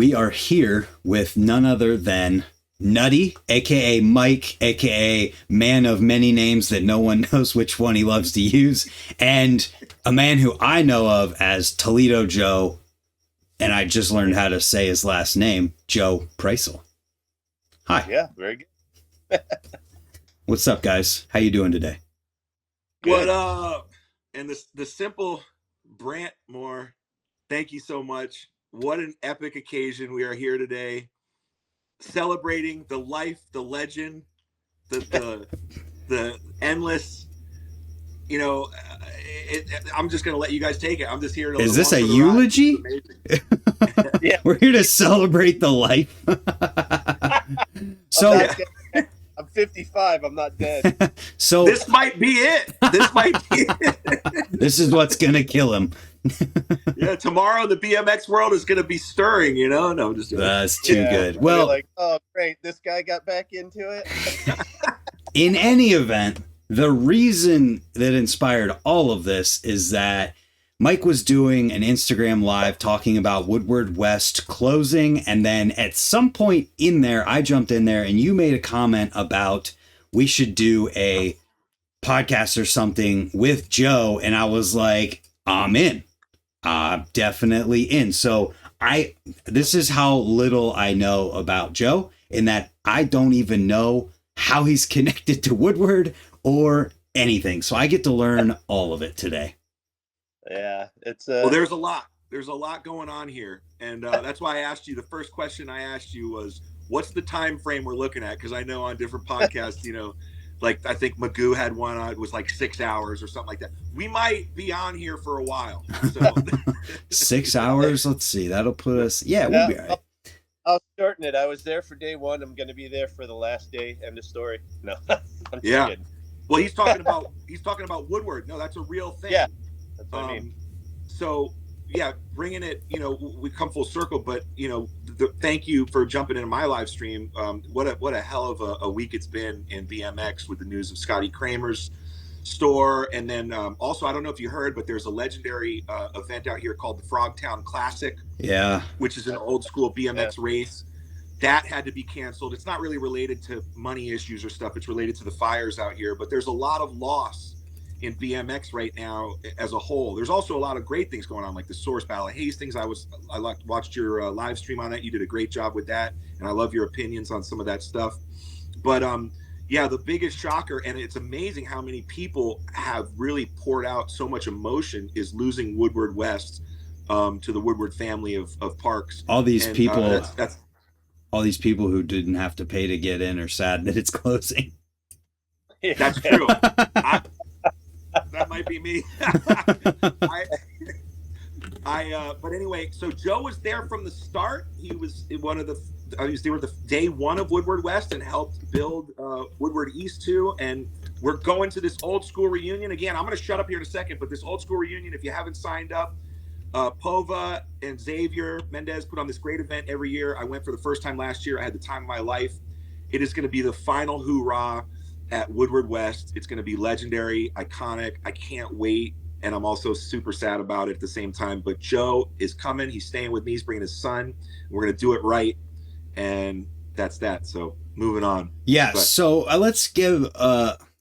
we are here with none other than Nutty, aka Mike, aka man of many names that no one knows which one he loves to use, and a man who I know of as Toledo Joe, and I just learned how to say his last name, Joe Prisel. Hi. Yeah, very good. What's up, guys? How you doing today? Good. What up? And the simple Brant Moore, thank you so much. What an epic occasion. We are here today celebrating the life, the legend, the endless, you know, I'm just going to let you guys take it. I'm just here to. Is this a eulogy? Yeah. We're here to celebrate the life. So I'm 55. I'm not dead. So this might be it. This might be it. This is what's going to kill him. Yeah, tomorrow the BMX world is going to be stirring, you know? No, just that's too good. Well, like, oh, great. This guy got back into it. In any event, the reason that inspired all of this is that Mike was doing an Instagram live talking about Woodward West closing. And then at some point in there, I jumped in there and you made a comment about we should do a podcast or something with Joe. And I was like, I'm in. I'm definitely in. So this is how little I know about Joe, in that I don't even know how he's connected to Woodward or anything. So I get to learn all of it today. Yeah, it's well, there's a lot going on here. And that's why I asked you, the first question I asked you was, what's the time frame we're looking at? Because I know on different podcasts, you know, like I think Magoo had one on, it was like 6 hours or something like that. We might be on here for a while. So 6 hours. Let's see. That'll put us. Yeah, we'll be all right. I'll shorten it. I was there for day one. I'm going to be there for the last day. End of story. No, I'm yeah. kidding. Well, he's talking about Woodward. No, that's a real thing. Yeah, that's what I mean. So yeah, bringing it. You know, we come full circle. But you know, thank you for jumping into my live stream. What a hell of a week it's been in BMX with the news of Scotty Kramer's store, and then also I don't know if you heard, but there's a legendary event out here called the Frogtown Classic. Yeah, which is an old school BMX race that had to be canceled. It's not really related to money issues or stuff. It's related to the fires out here. But there's a lot of loss in BMX right now as a whole. There's also a lot of great things going on, like the Source Battle of Hastings. I watched your live stream on that. You did a great job with that, and I love your opinions on some of that stuff. But yeah, the biggest shocker, and it's amazing how many people have really poured out so much emotion, is losing Woodward West to the Woodward family of parks. All these people, all these people who didn't have to pay to get in are sad that it's closing. That's true. That might be me. But anyway, so Joe was there from the start. He was one of he was there the day one of Woodward West and helped build Woodward East too. And we're going to this old school reunion again. I'm going to shut up here in a second, but this old school reunion, if you haven't signed up, Pova and Xavier Mendez put on this great event every year. I went for the first time last year. I had the time of my life. It is going to be the final hoorah at Woodward West. It's going to be legendary, iconic. I can't wait. And I'm also super sad about it at the same time. But Joe is coming. He's staying with me. He's bringing his son. We're going to do it right. And that's that. So moving on. Yeah. So let's give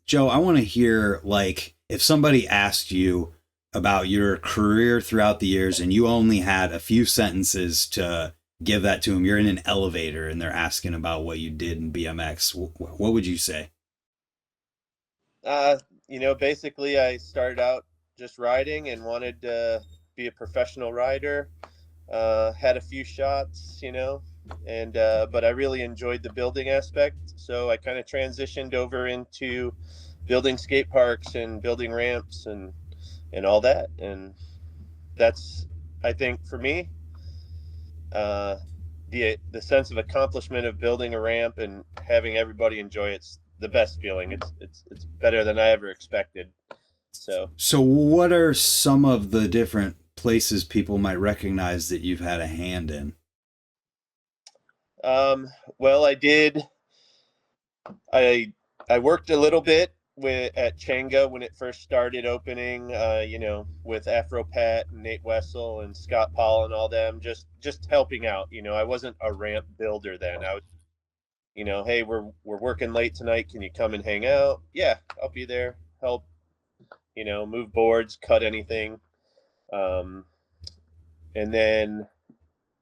Joe, I want to hear, like, if somebody asked you about your career throughout the years and you only had a few sentences to give that to them, you're in an elevator and they're asking about what you did in BMX. What would you say? You know, basically I started out just riding and wanted to be a professional rider. Had a few shots, you know, and but I really enjoyed the building aspect. So I kind of transitioned over into building skate parks and building ramps and all that. And that's, I think for me, the sense of accomplishment of building a ramp and having everybody enjoy it's the best feeling. It's better than I ever expected. So what are some of the different places people might recognize that you've had a hand in? Well, I worked a little bit at Changa when it first started opening, you know, with Afro Pat and Nate Wessel and Scott Paul and all them, just helping out. You know, I wasn't a ramp builder then. I was, you know, hey, we're working late tonight. Can you come and hang out? Yeah, I'll be there. Help, you know, move boards, cut anything. And then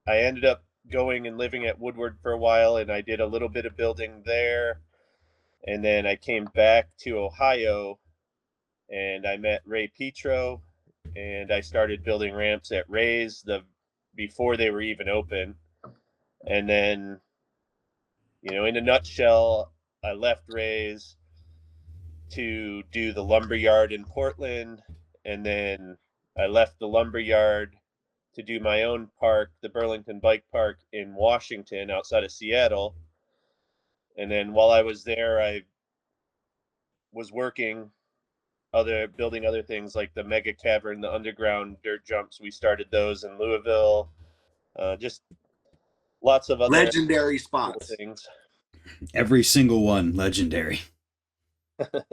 I ended up going and living at Woodward for a while, and I did a little bit of building there. And then I came back to Ohio, and I met Ray Petro, and I started building ramps at Ray's before they were even open. And then, you know, in a nutshell, I left Ray's to do the lumberyard in Portland, and then I left the lumberyard to do my own park, the Burlington Bike Park in Washington outside of Seattle. And then while I was there, I was working building other things like the Mega Cavern, the underground dirt jumps. We started those in Louisville. Just lots of other legendary cool spots. things. Every single one legendary.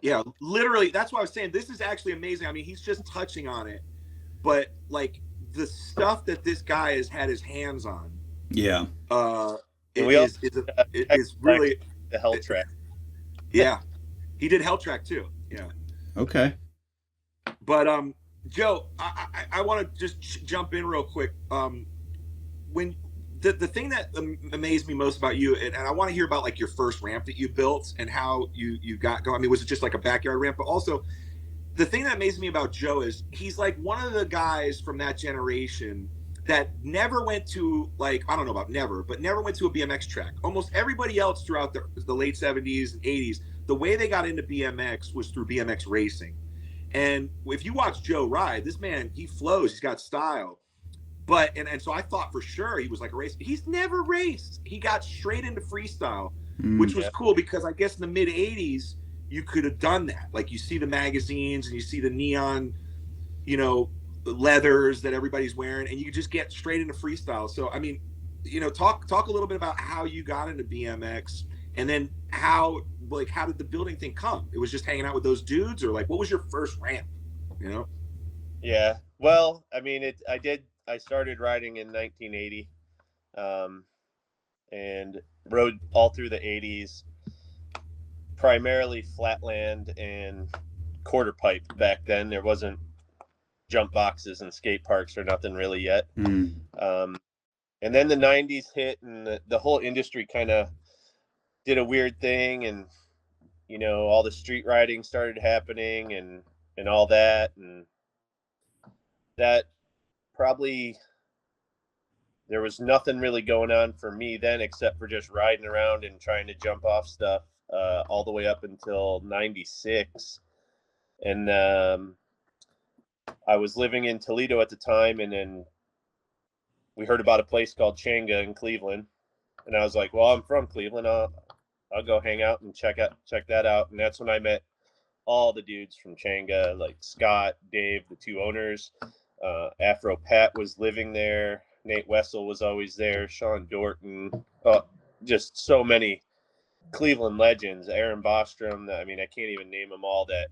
Yeah, literally. That's why I was saying this is actually amazing. I mean, he's just touching on it, but like the stuff that this guy has had his hands on. Yeah. It is really the Hell Track. Yeah, he did Hell Track too. Yeah. Okay. But Joe, I want to just jump in real quick. When the thing that amazed me most about you, and I want to hear about like your first ramp that you built and how you got going. I mean, was it just like a backyard ramp? But also, the thing that amazed me about Joe is he's like one of the guys from that generation that never went to, like, I don't know about never, but never went to a BMX track. Almost everybody else throughout the late 70s and 80s, the way they got into BMX was through BMX racing. And if you watch Joe ride, this man, he flows, he's got style. But, and so I thought for sure he was like a racer. He's never raced. He got straight into freestyle, which was cool because I guess in the mid 80s, you could have done that. Like you see the magazines and you see the neon, you know, leathers that everybody's wearing, and you could just get straight into freestyle. So, I mean, you know, talk a little bit about how you got into BMX, and then how did the building thing come? It was just hanging out with those dudes, or like, what was your first ramp, you know? Yeah. Well, I mean, I started riding in 1980, and rode all through the 80s, primarily flatland and quarter pipe back then. There wasn't jump boxes and skate parks or nothing really yet. And then the 90s hit, and the whole industry kind of did a weird thing, and you know, all the street riding started happening and all that, and that probably, there was nothing really going on for me then except for just riding around and trying to jump off stuff all the way up until 96. And I was living in Toledo at the time, and then we heard about a place called Changa in Cleveland, and I was like, well, I'm from Cleveland, I'll go hang out and check that out. And that's when I met all the dudes from Changa, like Scott, Dave, the two owners. Afro Pat was living there. Nate Wessel was always there. Sean Dorton. Just so many Cleveland legends. Aaron Bostrom. I mean, I can't even name them all that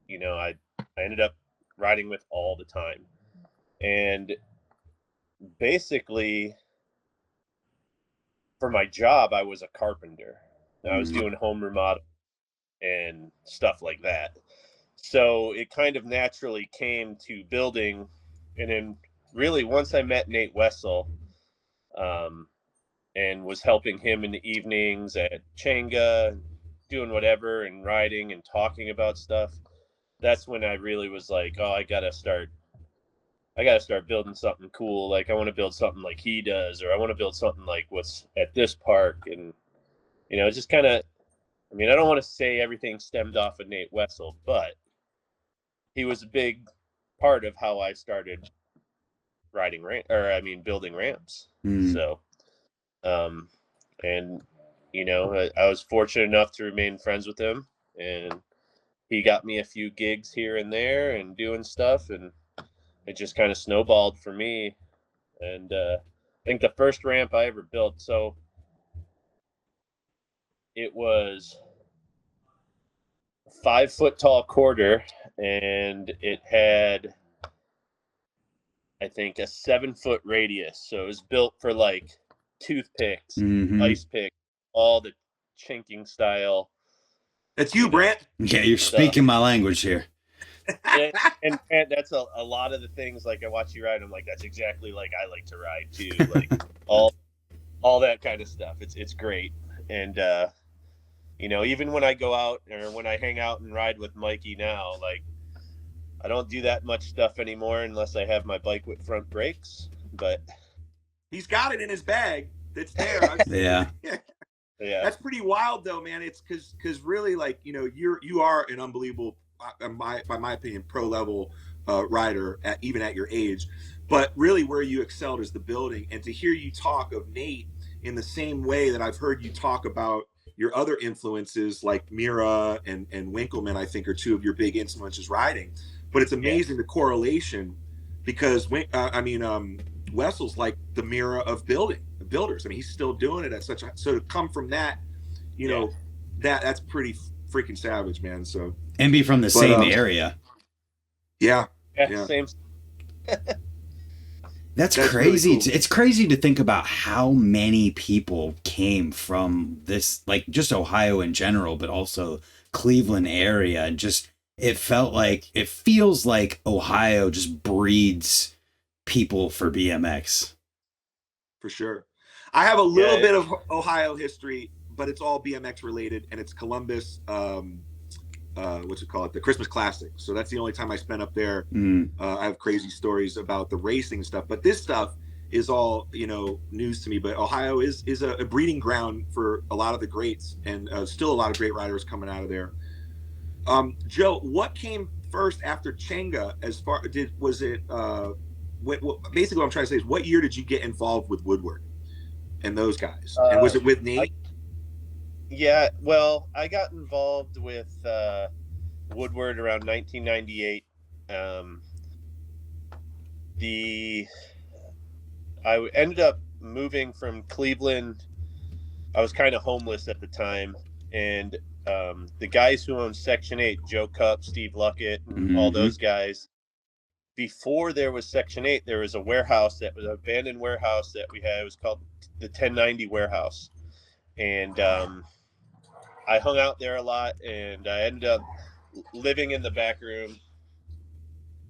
you know, I ended up riding with all the time. And basically, for my job, I was a carpenter. I was doing home remodel and stuff like that. So it kind of naturally came to building. And then really once I met Nate Wessel, and was helping him in the evenings at Changa, doing whatever and riding and talking about stuff, that's when I really was like, oh, I gotta start building something cool. Like I want to build something like he does, or I want to build something like what's at this park. And, you know, just kind of, I mean, I don't want to say everything stemmed off of Nate Wessel, but he was a big part of how I started building ramps. So, and, you know, I was fortunate enough to remain friends with him, and he got me a few gigs here and there and doing stuff, and it just kind of snowballed for me. And I think the first ramp I ever built, so it was 5-foot tall quarter, and it had, I think, a 7-foot radius. So it was built for like toothpicks, ice picks, all the chinking style. That's you, Brant. Yeah, you're speaking my language here. And that's a lot of the things, like I watch you ride, I'm like, that's exactly like I like to ride too. Like all that kind of stuff. It's great. And you know, even when I go out or when I hang out and ride with Mikey now, like I don't do that much stuff anymore unless I have my bike with front brakes. But he's got it in his bag. It's there. Yeah. Yeah. That's pretty wild though, man. It's because really, like, you know, you are an unbelievable, by my opinion, pro level rider even at your age. But really where you excelled is the building. And to hear you talk of Nate in the same way that I've heard you talk about your other influences like Mira and Winkleman, I think are two of your big influences riding. But it's amazing the correlation, because Wessel's like the Mira of builders. I mean, he's still doing it at so to come from that, you know, that's pretty freaking savage, man. So and be from the same area. Yeah. Same. That's crazy. Really cool. It's crazy to think about how many people came from this, like just Ohio in general, but also Cleveland area. And just, it feels like Ohio just breeds people for BMX. For sure. I have a little bit of Ohio history, but it's all BMX related, and it's Columbus, the Christmas Classic. So that's the only time I spent up there. I have crazy stories about the racing stuff, but this stuff is all, you know, news to me. But Ohio is a breeding ground for a lot of the greats, and still a lot of great riders coming out of there. Joe, what came first after Chenga? Basically what I'm trying to say is, what year did you get involved with Woodward and those guys? And was it with Nate? Well, I got involved with Woodward around 1998. I ended up moving from Cleveland. I was kind of homeless at the time, and the guys who owned Section 8, Joe Cupp, Steve Luckett, and all those guys, before there was Section 8, there was a warehouse that was an abandoned warehouse that we had. It was called the 1090 Warehouse. And I hung out there a lot, and I ended up living in the back room.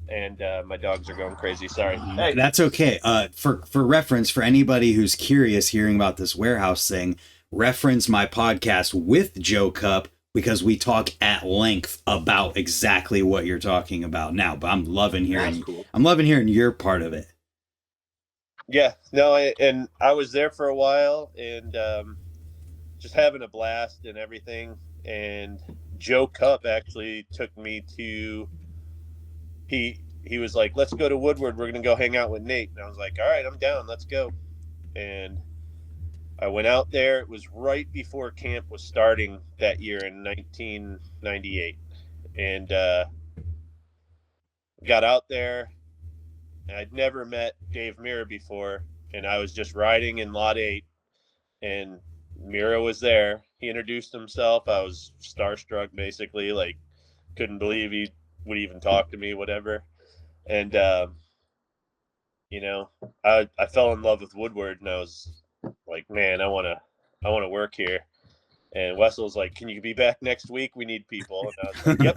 And my dogs are going crazy. Sorry. Hey. That's okay. For reference, for anybody who's curious hearing about this warehouse thing, reference my podcast with Joe Cupp, because we talk at length about exactly what you're talking about now. But I'm loving hearing. Cool. I'm loving hearing your part of it. Yeah. No. And I was there for a while, and just having a blast and everything. And Joe Cupp actually took me to. He was like, "Let's go to Woodward. We're gonna go hang out with Nate." And I was like, "All right, I'm down. Let's go." And I went out there. It was right before camp was starting that year in 1998, and got out there. And I'd never met Dave Mira before, and I was just riding in Lot 8, and Mira was there. He introduced himself. I was starstruck, basically, like couldn't believe he would even talk to me, whatever. And you know, I fell in love with Woodward, and I was like, man, I want to work here. And Wessel was like, can you be back next week? We need people. And I was like, yep.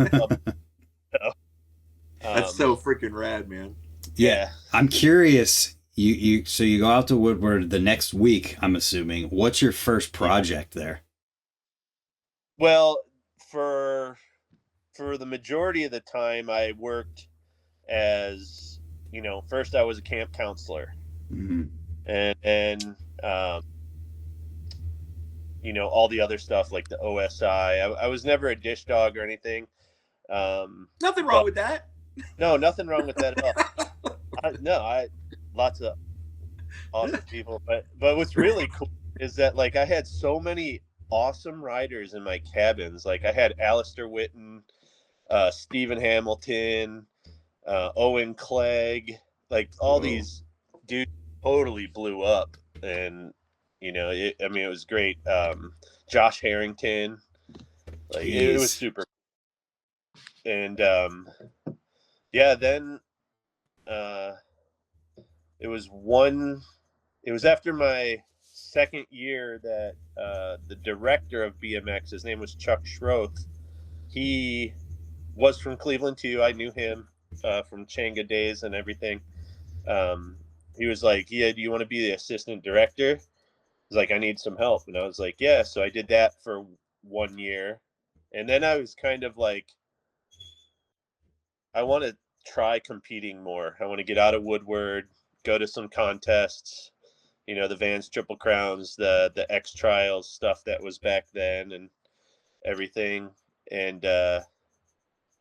So, that's so freaking rad, man. Yeah. I'm curious. So you go out to Woodward the next week, I'm assuming. What's your first project there? Well, for the majority of the time, I worked as, you know, first I was a camp counselor, and you know, all the other stuff like the OSI. I was never a dish dog or anything. Nothing wrong with that. No, nothing wrong with that at all. Lots of awesome people, but what's really cool is that, like, I had so many awesome riders in my cabins. Like, I had Alistair Witten, Stephen Hamilton, Owen Clegg, like all these dudes totally blew up, and you know, it was great. Josh Harrington, like it was super. And yeah, then it was after my second year that the director of BMX, his name was Chuck Schroth. He was from Cleveland too. I knew him from Changa days and everything. He was like, "Yeah, do you want to be the assistant director?" He's like, "I need some help," and I was like, "Yeah." So I did that for 1 year, and then I was kind of like, I want to try competing more. I want to get out of Woodward, go to some contests, the Vans Triple Crowns, the X Trials stuff that was back then and everything. And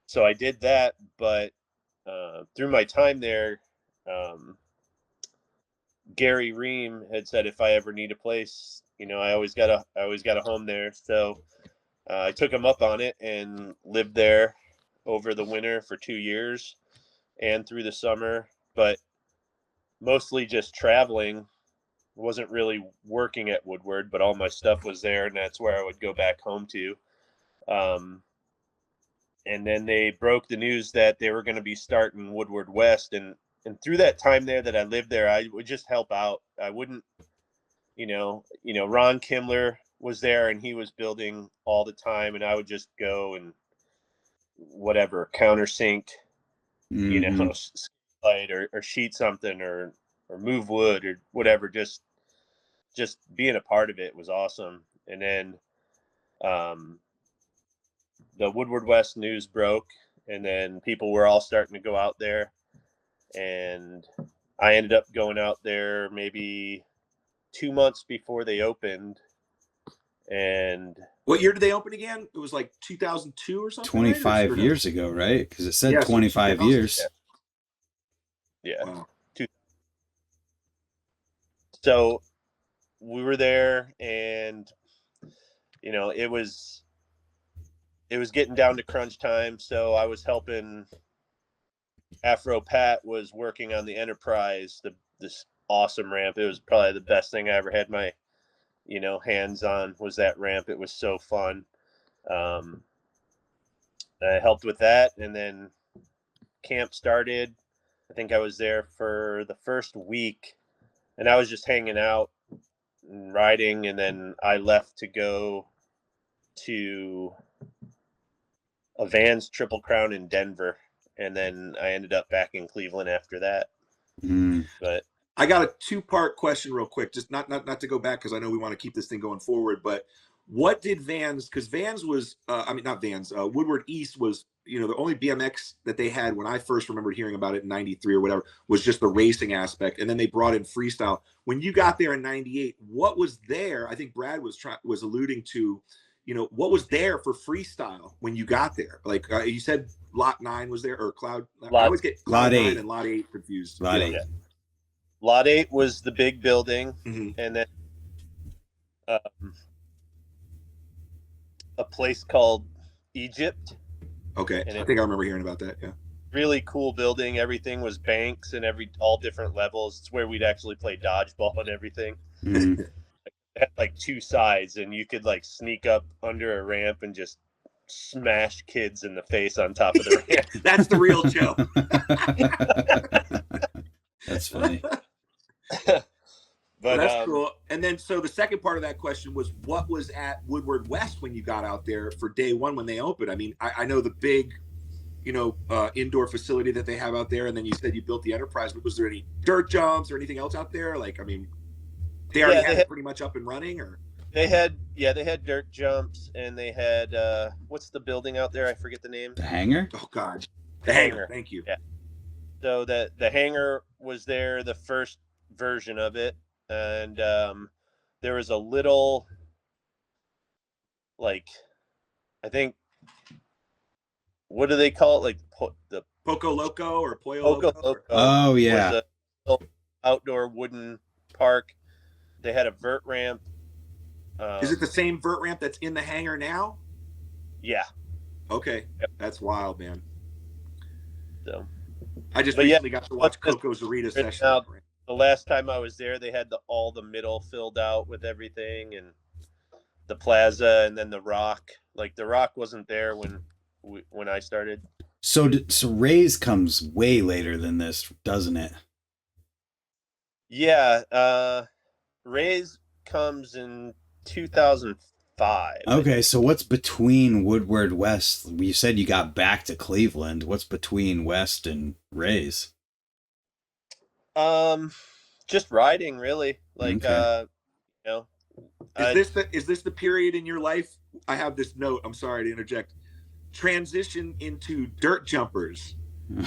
so I did that, but through my time there, Gary Ream had said if I ever need a place, I always got a home there. So I took him up on it and lived there over the winter for 2 years and through the summer, but mostly just traveling. Wasn't really working at Woodward, but all my stuff was there, and that's where I would go back home to. And then they broke the news that they were going to be starting Woodward West, and through that time there that I lived there, I would just help out. I wouldn't, Ron Kimler was there, and he was building all the time, and I would just go and whatever, countersink, light or sheet something or move wood or whatever. Just being a part of it was awesome. And then the Woodward West news broke, and then people were all starting to go out there, and I ended up going out there maybe 2 months before they opened. And what year did they open again? It was like 2002 or something. 25 right? years ago, right? Because it said 25 years. Yeah. Wow. So we were there, and it was getting down to crunch time. So I was helping. Afro Pat was working on the Enterprise, this awesome ramp. It was probably the best thing I ever had my hands on, was that ramp. It was so fun. I helped with that, and then camp started. I think I was there for the first week, and I was just hanging out and riding, and then I left to go to a Vans Triple Crown in Denver, and then I ended up back in Cleveland after that. But I got a 2-part question real quick, just not to go back, because I know we want to keep this thing going forward, but what did Vans, because Vans was, not Vans, Woodward East was, the only BMX that they had when I first remembered hearing about it in 93 or whatever was just the racing aspect. And then they brought in freestyle. When you got there in 98, what was there? I think Brad was alluding to, what was there for freestyle when you got there? Like you said, Lot 9 was there, or Cloud. I always get Cloud 9 and Lot 8 confused. Lot 8. Yeah. Lot 8 was the big building, and then a place called Egypt. Okay, I think I remember hearing about that. Yeah, really cool building. Everything was banks and all different levels. It's where we'd actually play dodgeball and everything. It had like 2 sides, and you could like sneak up under a ramp and just smash kids in the face on top of the ramp. That's the real Joe. That's funny. But that's cool. And then, so the second part of that question was, what was at Woodward West when you got out there for day one when they opened? I mean, I know the big, indoor facility that they have out there, and then you said you built the Enterprise, but was there any dirt jumps or anything else out there? Like, I mean, they already had it pretty much up and running, or? They had dirt jumps, and they had, what's the building out there? I forget the name. The hangar? Oh, God. The hangar. Thank you. Yeah. So the hangar was there, the first version of it. And there was a little, like, I think, what do they call it? Like the Poco Loco or Pollo Loco? Oh, yeah. Was a outdoor wooden park. They had a vert ramp. Is it the same vert ramp that's in the hangar now? Yeah. Okay. Yep. That's wild, man. So I just recently got to watch Coco's Arita session. The last time I was there, they had all the middle filled out with everything, and the plaza, and then the rock. Like, the rock wasn't there when when I started. So Rays comes way later than this, doesn't it? Yeah, Rays comes in 2005. Okay, so what's between Woodward West? You said you got back to Cleveland. What's between West and Rays? Just riding, really. Like, Okay. you know, Is this the period in your life? I have this note. I'm sorry to interject. Transition into dirt jumpers,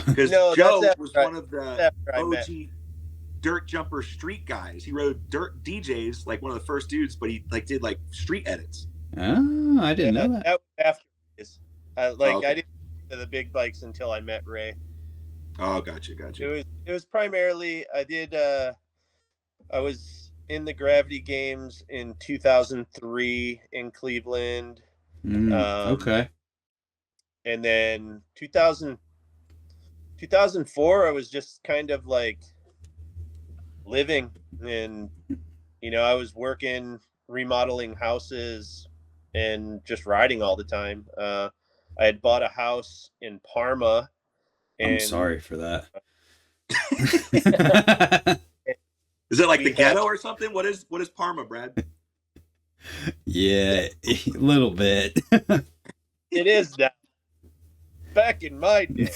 because No, Joe that's was after one of the after I met. OG dirt jumper street guys. He rode dirt DJs, like one of the first dudes, but he like did like street edits. Oh, I didn't know that. That was after this. Okay. I didn't get to the big bikes until I met Ray. Oh, gotcha. It was primarily I was in the Gravity Games in 2003 in Cleveland. Okay. And then 2004 I was just kind of like living, and I was working, remodeling houses, and just riding all the time. I had bought a house in Parma. I'm sorry for that. Is it like the ghetto or something? What is Parma, Brad? Yeah, a little bit. It is now. Back in my day.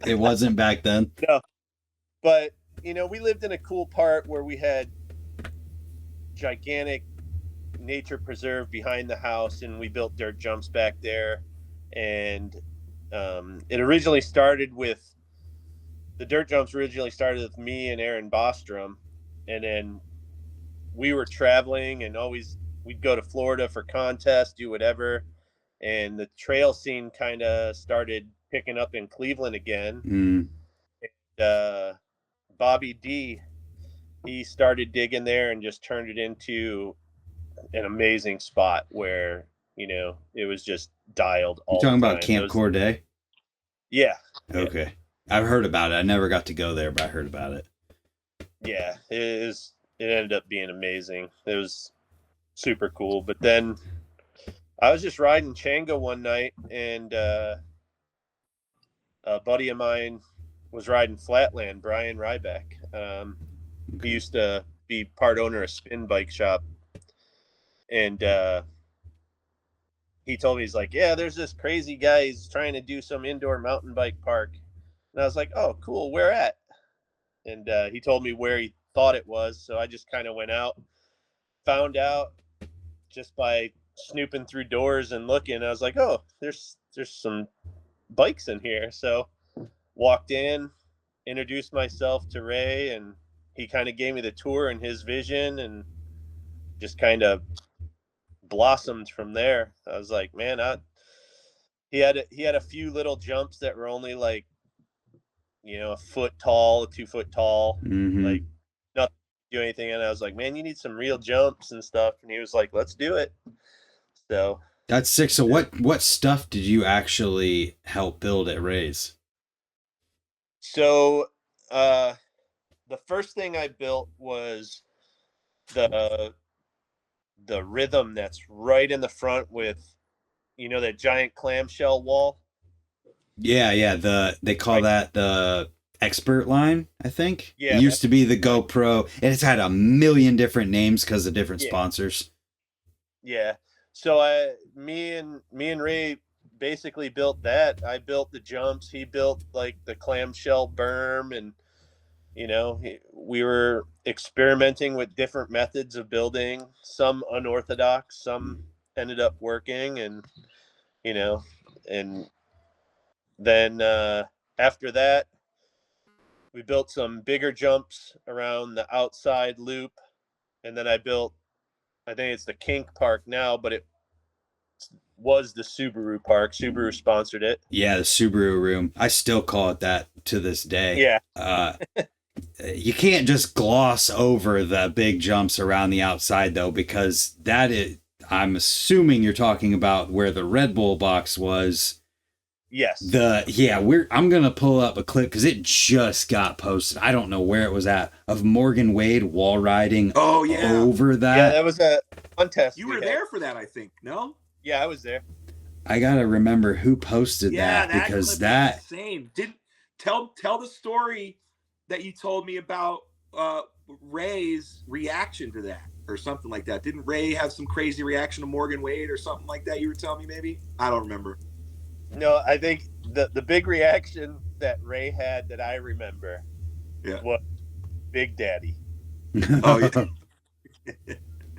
It wasn't back then. No. But, we lived in a cool part where we had gigantic nature preserve behind the house, and we built dirt jumps back there. And the dirt jumps originally started with me and Aaron Bostrom. And then we were traveling, and we'd go to Florida for contests, do whatever. And the trail scene kind of started picking up in Cleveland again. And, Bobby D, he started digging there and just turned it into an amazing spot where, it was just dialed all the time. You talking about Camp Corday? Yeah. Okay. I've heard about it. I never got to go there, but I heard about it. Yeah, it ended up being amazing. It was super cool. But then I was just riding Changa one night, and a buddy of mine was riding Flatland, Brian Ryback. He used to be part owner of Spin Bike Shop. And he told me, he's like, yeah, there's this crazy guy. He's trying to do some indoor mountain bike park. And I was like, oh, cool. Where at? And he told me where he thought it was. So I just kind of went out, found out just by snooping through doors and looking. I was like, oh, there's some bikes in here. So walked in, introduced myself to Ray, and he kind of gave me the tour and his vision, and just kind of blossomed from there. I was like, man, he had a few little jumps that were only like, a foot tall, 2 foot tall, like nothing to do anything. And I was like, man, you need some real jumps and stuff. And he was like, let's do it. So that's sick. So what stuff did you actually help build at Ray's? So the first thing I built was the rhythm that's right in the front with, that giant clamshell wall. Yeah. They call that the expert line, I think. Yeah. It used to be the GoPro, and it's had a million different names because of different sponsors. Yeah. So me and Ray basically built that. I built the jumps. He built like the clamshell berm, and we were experimenting with different methods of building, some unorthodox, some ended up working, and and then after that we built some bigger jumps around the outside loop. And then I think it's the Kink Park now, but it was the Subaru Park. Subaru sponsored it. Yeah, the Subaru room. I still call it that to this day. Yeah. You can't just gloss over the big jumps around the outside, though, because I'm assuming you're talking about where the Red Bull box was. Yes. I'm gonna pull up a clip because it just got posted. I don't know where it was at, of Morgan Wade wall riding. Oh yeah. Over that. Yeah, that was a contest. You were there for that, I think. No. Yeah, I was there. I gotta remember who posted that because that insane. Didn't tell the story that you told me about Ray's reaction to that or something like that. Didn't Ray have some crazy reaction to Morgan Wade or something like that? You were telling me maybe? I don't remember. No, I think the big reaction that Ray had that I remember was Big Daddy. Oh yeah.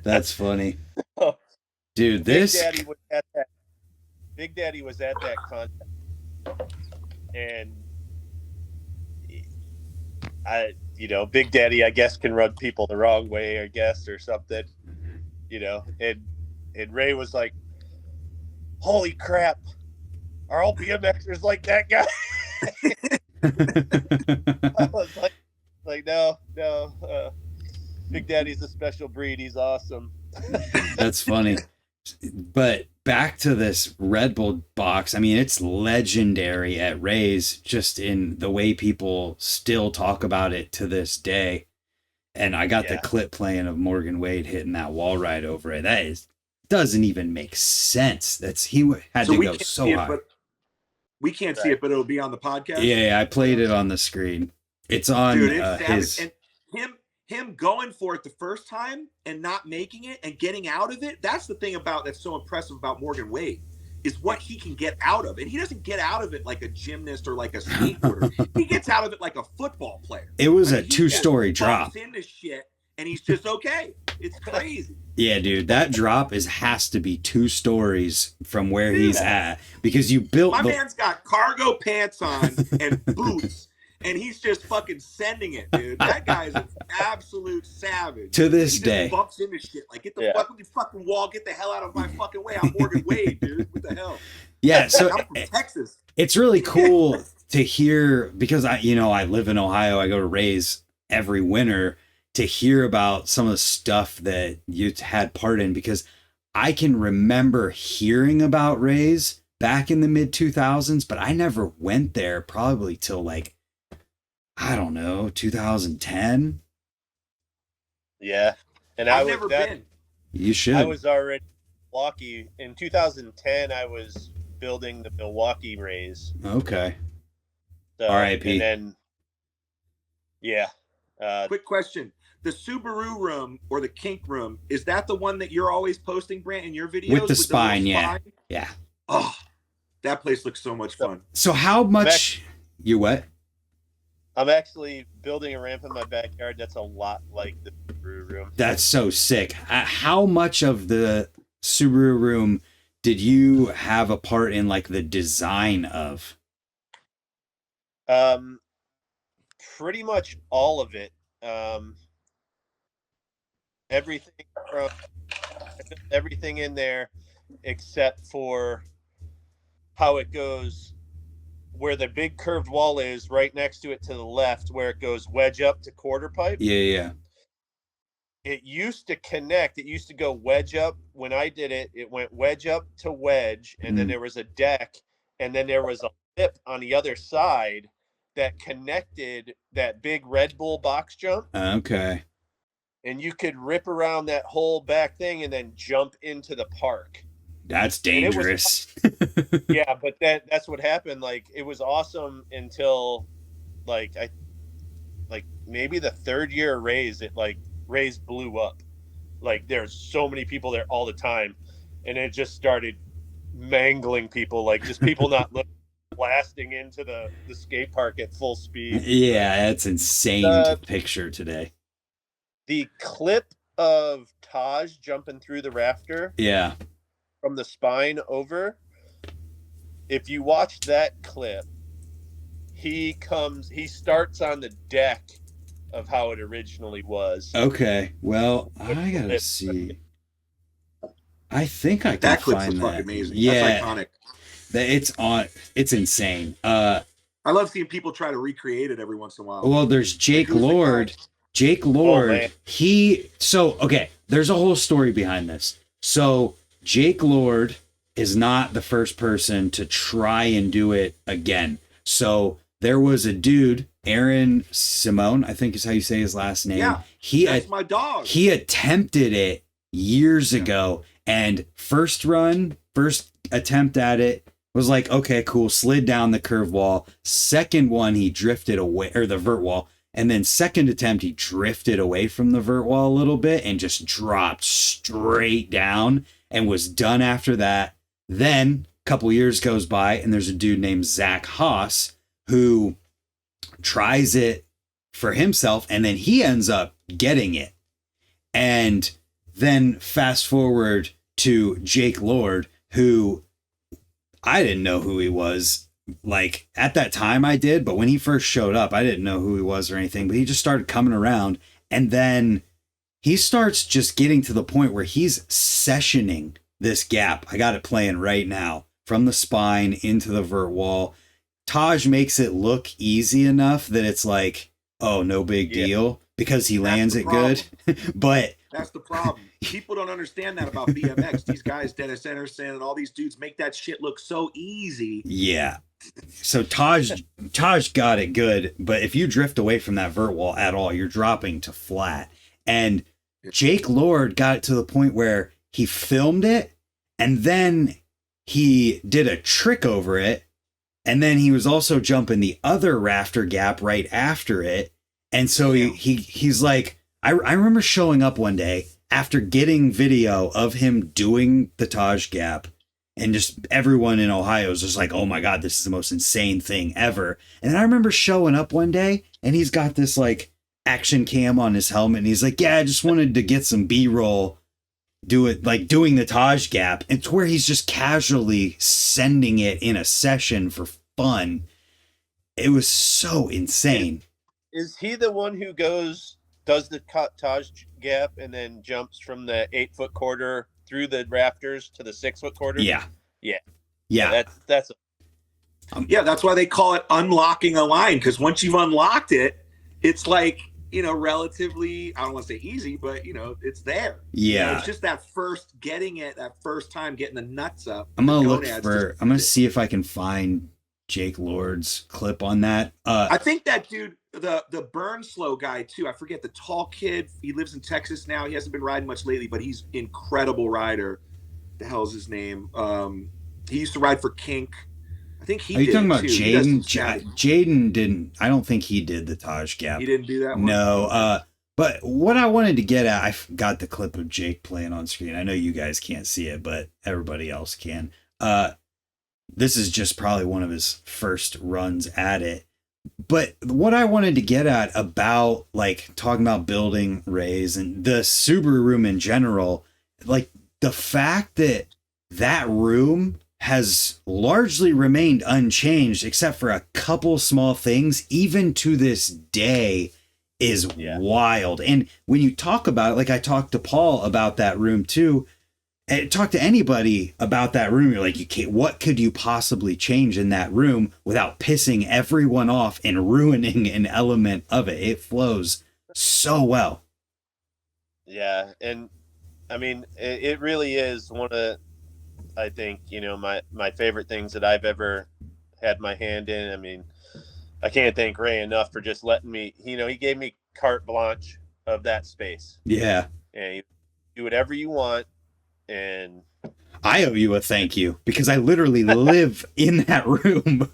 That's funny. Dude, this Big Daddy was at that contest, and Big Daddy, I guess, can rub people the wrong way, I guess, or something, and Ray was like, "Holy crap, are all BMXers like that guy?" I was like, no, Big Daddy's a special breed. He's awesome. That's funny. But back to this Red Bull box. I mean, it's legendary at Ray's, just in the way people still talk about it to this day. And I got the clip playing of Morgan Wade hitting that wall ride over it. Doesn't even make sense. He had to go so high. We can't see it, but it'll be on the podcast. Yeah, I played it on the screen. It's on his. And him going for it the first time and not making it and getting out of it. That's the thing that's so impressive about Morgan Wade, is what he can get out of it. He doesn't get out of it like a gymnast or like a skateboarder. He gets out of it like a football player. It was a 2-story drop. Into shit, and he's just okay. It's crazy. Yeah, dude, that drop has to be 2 stories from where he's at, because you built. My man's got cargo pants on and boots. And he's just fucking sending it, dude. That guy is an absolute savage. To this day. He just bumps into shit. Like, get the fucking wall. Get the hell out of my fucking way. I'm Morgan Wade, dude. What the hell? Yeah, so I'm from Texas. It's really cool to hear, because I live in Ohio. I go to Ray's every winter, to hear about some of the stuff that you had part in, because I can remember hearing about Ray's back in the mid 2000s, but I never went there probably till like, I don't know, 2010. Yeah, and I've never been. You should. I was already in Milwaukee in 2010. I was building the Milwaukee Rays. Okay. So, R.I.P. And then, yeah. Quick question: the Subaru room or the kink room, is that the one that you're always posting, Brant, in your videos with the spine? Yeah. Oh, that place looks so much fun. So how much? You what? I'm actually building a ramp in my backyard that's a lot like the Subaru room. That's so sick. How much of the Subaru room did you have a part in, like, the design of? Pretty much all of it. Everything in there except for how it goes, where the big curved wall is, right next to it to the left, where it goes wedge up to quarter pipe. Yeah. It used to connect. It used to go wedge up. When I did it, it went wedge up to wedge, and then there was a deck, and then there was a lip on the other side that connected that big Red Bull box jump. Okay. And you could rip around that whole back thing and then jump into the park. That's dangerous. Yeah, but that's what happened. Like, it was awesome until maybe the third year of Rays blew up. Like, there's so many people there all the time, and it just started mangling people, like just people not looking, blasting into the skate park at full speed. Yeah, that's insane to picture today. The clip of Taj jumping through the rafter. Yeah. From the spine over. If you watch that clip, he starts on the deck of how it originally was. Okay. Well, I gotta see. I think I can find that. Fucking amazing. Yeah. That's iconic. It's insane. I love seeing people try to recreate it every once in a while. Well, there's Jake Lord. Jake Lord, there's a whole story behind this. So Jake Lord is not the first person to try and do it again. So there was a dude, Aaron Simone, I think is how you say his last name. Yeah, that's my dog. He attempted it years ago, and first attempt at it, was like, okay, cool, slid down the curve wall. Second one, he drifted away, or the vert wall. And then second attempt, he drifted away from the vert wall a little bit and just dropped straight down and was done after that. Then a couple years goes by and there's a dude named Zach Haas who tries it for himself, and then he ends up getting it. And then fast forward to Jake Lord, who I didn't know who he was. Like at that time I did, but when he first showed up, I didn't know who he was or anything, but he just started coming around, and then he starts just getting to the point where he's sessioning this gap. I got it playing right now, from the spine into the vert wall. Taj makes it look easy enough that it's like, oh, no big deal, because he lands it good. But that's the problem. People don't understand that about BMX. These guys, Dennis Anderson and all these dudes, make that shit look so easy. Yeah. So Taj got it good, but if you drift away from that vert wall at all, you're dropping to flat. And Jake Lord got it to the point where he filmed it, and then he did a trick over it, and then he was also jumping the other rafter gap right after it. And so he's like, I remember showing up one day after getting video of him doing the Taj gap, and just everyone in Ohio is just like, oh my God, this is the most insane thing ever. And then I remember showing up one day and he's got this like action cam on his helmet, and he's like, yeah, I just wanted to get some B-roll, doing the Taj gap. And it's where he's just casually sending it in a session for fun. It was so insane. Is he the one who does the Taj gap and then jumps from the 8-foot quarter through the rafters to the 6-foot quarter? Yeah. That's that's why they call it unlocking a line, because once you've unlocked it, it's like, relatively, I don't want to say easy, but it's there. Yeah. It's just that first time getting the nuts up. I'm gonna see if I can find Jake Lord's clip on that. I think that dude, the burn slow guy too, I forget, the tall kid, he lives in Texas now. He hasn't been riding much lately, but he's incredible rider. The hell's his name? He used to ride for Kink. I think he did. Are you talking about Jaden? Jaden didn't. I don't think he did the Taj gap. He didn't do that one? No. But what I wanted to get at, I got the clip of Jake playing on screen. I know you guys can't see it, but everybody else can. This is just probably one of his first runs at it. But what I wanted to get at about like talking about building Rays and the Subaru room in general, like the fact that that room has largely remained unchanged except for a couple small things, even to this day, is wild. And when you talk about it, like I talked to Paul about that room too, and talk to anybody about that room, you're like, what could you possibly change in that room without pissing everyone off and ruining an element of it? It flows so well. Yeah. And I mean, it really is one of, I think, my favorite things that I've ever had my hand in. I mean, I can't thank Ray enough for just letting me, he gave me carte blanche of that space. Yeah. And you do whatever you want. And I owe you a thank you, because I literally live in that room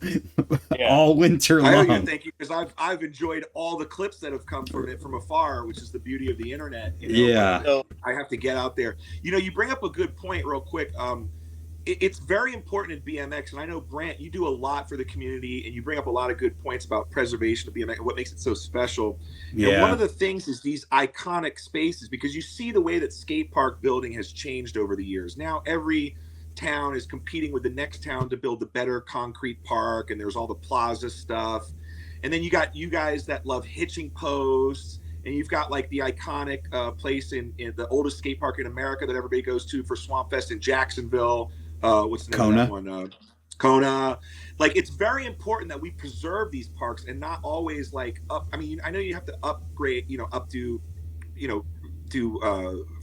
all winter long. I owe you a thank you because I've enjoyed all the clips that have come from it from afar, which is the beauty of the internet. Yeah. So I have to get out there. You bring up a good point real quick. It's very important in BMX, and I know, Brant, you do a lot for the community, and you bring up a lot of good points about preservation of BMX and what makes it so special. Yeah. And one of the things is these iconic spaces, because you see the way that skate park building has changed over the years. Now every town is competing with the next town to build the better concrete park, and there's all the plaza stuff. And then you got you guys that love hitching posts, and you've got like the iconic place in the oldest skate park in America that everybody goes to for Swamp Fest in Jacksonville. What's the name of that one? Kona. Like, it's very important that we preserve these parks and not always like up. I mean, I know you have to upgrade, do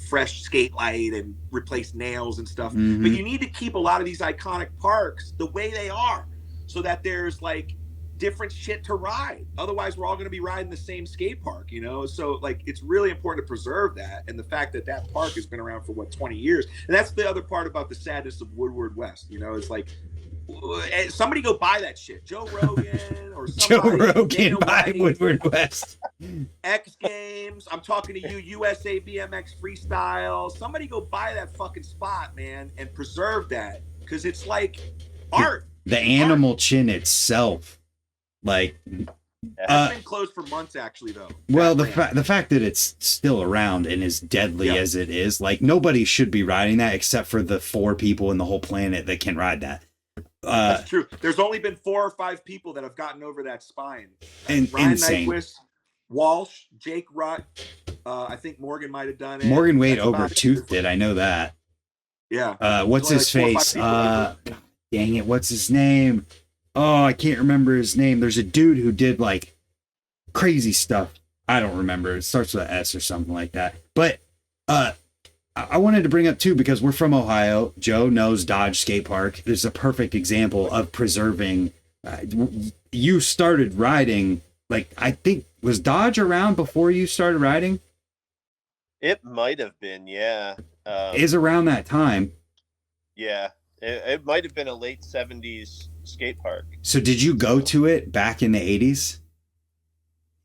fresh skate light and replace nails and stuff, but you need to keep a lot of these iconic parks the way they are, so that there's like different shit to ride. Otherwise, we're all going to be riding the same skate park, you know? So, like, it's really important to preserve that. And the fact that that park has been around for, 20 years. And that's the other part about the sadness of Woodward West, you know? It's like, somebody go buy that shit. Joe Rogan or somebody. Joe Rogan buy Woodward West. X Games. I'm talking to you, USA BMX Freestyle. Somebody go buy that fucking spot, man, and preserve that. Because it's like art. The animal chin itself. Like, it's been closed for months, actually, though. Well, the fact that it's still around and as deadly as it is, like, nobody should be riding that except for the 4 people in the whole planet that can ride that. That's true. There's only been 4 or 5 people that have gotten over that spine. And Ryan insane. Nyquist, Walsh, Jake Rutt. I think Morgan might have done it. Morgan Wade overtoothed it. I know that. Yeah. What's his face? Dang it. What's his name? Oh, I can't remember his name. There's a dude who did like crazy stuff. I don't remember. It starts with an S or something like that. But I wanted to bring up too, because we're from Ohio. Joe knows Dodge Skate Park. There's a perfect example of preserving. You started riding, like, I think, was Dodge around before you started riding? It might have been, yeah. Is around that time. Yeah, it might have been a late 70s skate park. So did you go to it back in the 80s?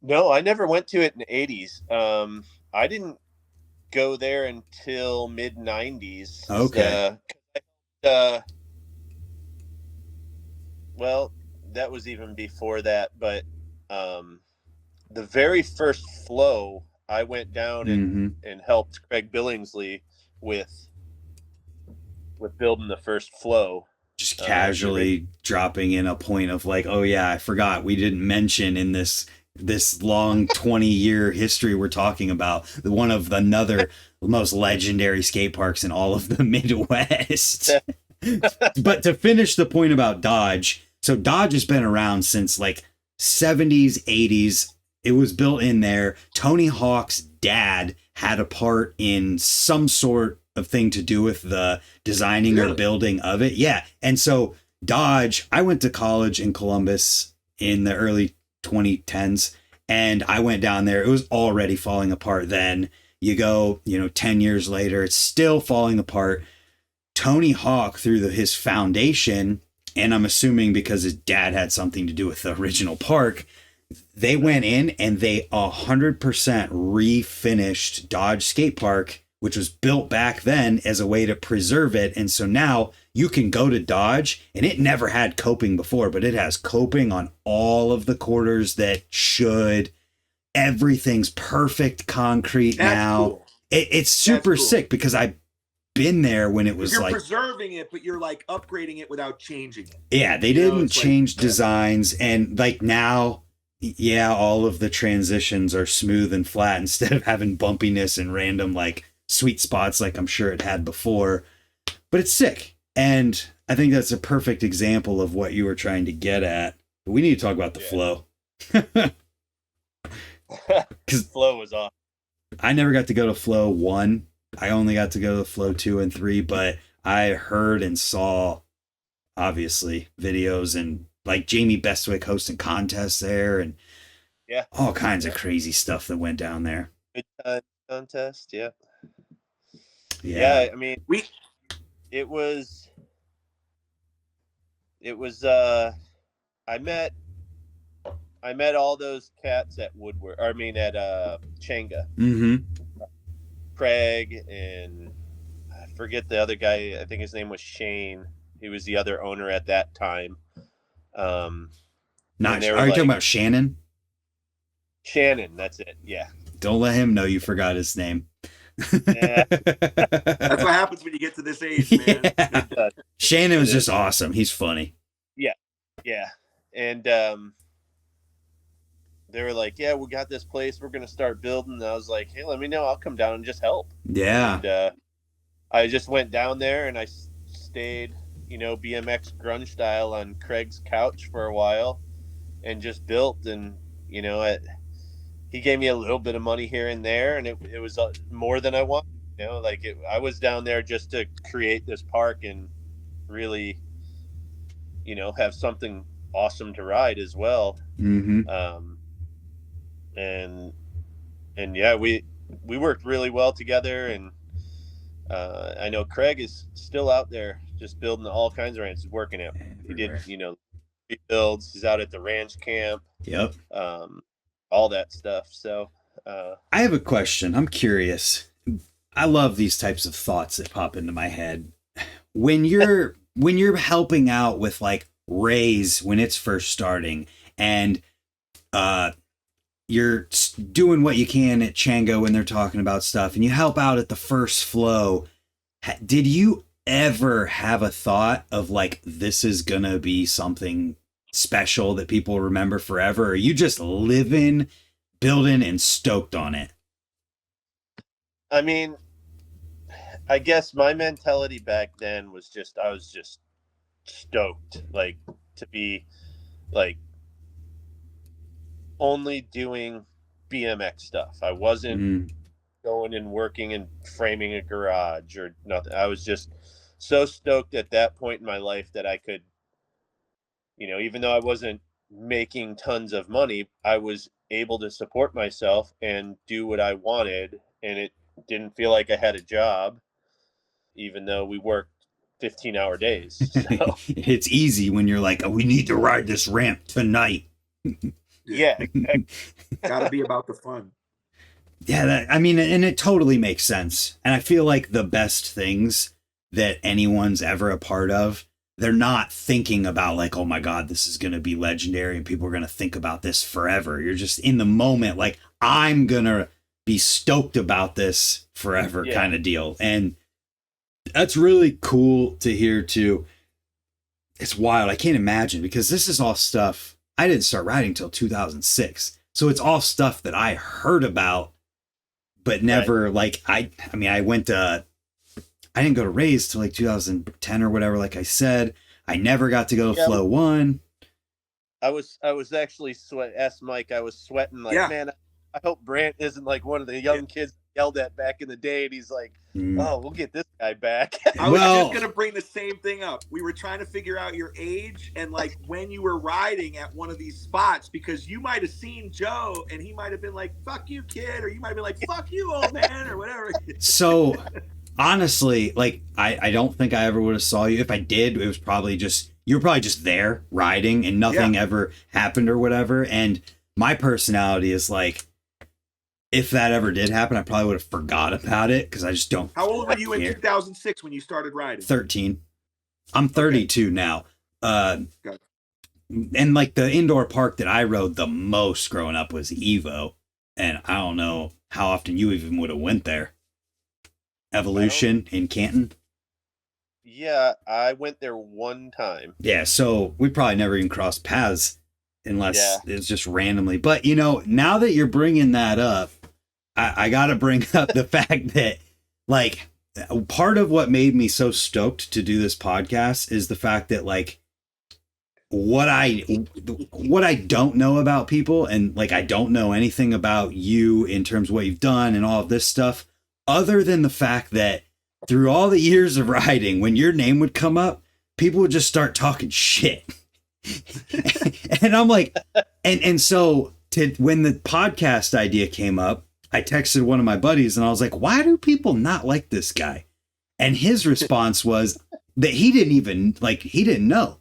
No, I never went to it in the 80s. I didn't go there until mid 90s. Okay. Well, that was even before that, but the very first flow, I went down and helped Craig Billingsley with building the first flow. Just casually dropping in a point of like, oh yeah, I forgot we didn't mention in this long 20-year history we're talking about, one of the most legendary skate parks in all of the Midwest. But to finish the point about Dodge, so Dodge has been around since like 70s, 80s. It was built in there. Tony Hawk's dad had a part in some sort of thing to do with the designing or building of it. Yeah. And so Dodge, I went to college in Columbus in the early 2010s, and I went down there. It was already falling apart then. You go, 10 years later, it's still falling apart. Tony Hawk, through his foundation, and I'm assuming because his dad had something to do with the original park, they went in and they 100% refinished Dodge Skate Park, which was built back then as a way to preserve it. And so now you can go to Dodge, and it never had coping before, but it has coping on all of the quarters that should. Everything's perfect concrete. That's now. Cool. It's super sick because I've been there when it was you're preserving it, but you're like upgrading it without changing it. Yeah, they didn't change designs. And like now, yeah, all of the transitions are smooth and flat instead of having bumpiness and random like sweet spots like I'm sure it had before. But it's sick. And I think that's a perfect example of what you were trying to get at. But we need to talk about the flow. Because flow was awesome. I never got to go to Flow 1. I only got to go to Flow 2 and 3, but I heard and saw, obviously, videos and like Jamie Bestwick hosting contests there and all kinds of crazy stuff that went down there. Good time contest, yeah. I mean, it was I met all those cats at Woodward. I mean, at Changa. Mm-hmm. Craig and I forget the other guy. I think his name was Shane. He was the other owner at that time. Are you talking about Shannon? Shannon, that's it. Yeah. Don't let him know you forgot his name. Yeah. That's what happens when you get to this age, man. Yeah. Shannon was just awesome. He's funny. Yeah. Yeah. And they were like, yeah, we got this place. We're going to start building. And I was like, hey, let me know. I'll come down and just help. Yeah. And I just went down there and I stayed, BMX grunge style on Craig's couch for a while and just built. And, he gave me a little bit of money here and there. And it was more than I wanted. I was down there just to create this park and really, have something awesome to ride as well. Mm-hmm. And yeah, we worked really well together. And I know Craig is still out there just building all kinds of ramps. He's working out. He did, rebuilds. He's out at the ranch camp. Yep. All that stuff. So I have a question. I'm curious. I love these types of thoughts that pop into my head. When you're helping out with like Raise when it's first starting, and you're doing what you can at Chango when they're talking about stuff, and you help out at the first flow, did you ever have a thought of like, this is gonna be something special that people remember forever? Or are you just living, building, and stoked on it? I mean, I guess my mentality back then was I was just stoked, like, to be like only doing BMX stuff. I wasn't going and working and framing a garage or nothing. I was just so stoked at that point in my life that I could, even though I wasn't making tons of money, I was able to support myself and do what I wanted. And it didn't feel like I had a job, even though we worked 15-hour days. So. It's easy when you're like, oh, we need to ride this ramp tonight. Yeah. Gotta be about the fun. Yeah, and it totally makes sense. And I feel like the best things that anyone's ever a part of, they're not thinking about like, oh my God, this is going to be legendary and people are going to think about this forever. You're just in the moment, like, I'm going to be stoked about this forever kind of deal. And that's really cool to hear too. It's wild. I can't imagine, because this is all stuff I didn't start riding till 2006. So it's all stuff that I heard about, but never like, I didn't go to Raise till like 2010 or whatever. Like I said, I never got to go to Flow 1. I was actually asked Mike, I was sweating like, man, I hope Brant isn't like one of the young kids yelled at back in the day. And he's like, oh, we'll get this guy back. I was just going to bring the same thing up. We were trying to figure out your age and like when you were riding at one of these spots, because you might have seen Joe and he might have been like, fuck you, kid. Or you might have been like, fuck you, old man, or whatever. So honestly, like, I don't think I ever would have saw you. If I did, it was probably just, you were probably just there riding and nothing ever happened or whatever. And my personality is like, if that ever did happen, I probably would have forgot about it, because I just don't. How old were you in 2006 when you started riding? 13. I'm 32 now. And like the indoor park that I rode the most growing up was Evo. And I don't know how often you even would have went there. Evolution in Canton. Yeah, I went there one time. Yeah, so we probably never even crossed paths unless it's just randomly. But, now that you're bringing that up, I got to bring up the fact that, like, part of what made me so stoked to do this podcast is the fact that, like, what I don't know about people, and, like, I don't know anything about you in terms of what you've done and all of this stuff, other than the fact that through all the years of riding, when your name would come up, people would just start talking shit. And I'm like, and so when the podcast idea came up, I texted one of my buddies and I was like, why do people not like this guy? And his response was that he didn't know.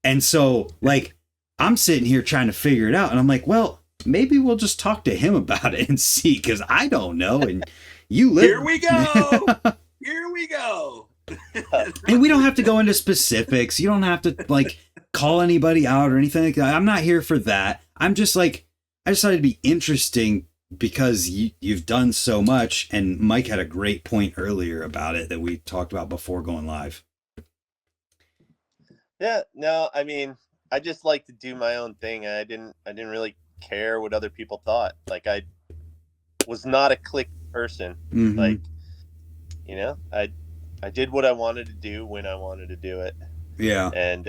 And so, like, I'm sitting here trying to figure it out. And I'm like, well, maybe we'll just talk to him about it and see, because I don't know. And you live. Here we go. Here we go. And we don't have to go into specifics. You don't have to, like, call anybody out or anything like that. I'm not here for that. I'm just like, I just thought it'd be interesting because you've done so much. And Mike had a great point earlier about it that we talked about before going live. Yeah, no, I mean, I just like to do my own thing. I didn't really care what other people thought. Like, I was not a clique person. Mm-hmm. Like, I did what I wanted to do when I wanted to do it. Yeah. And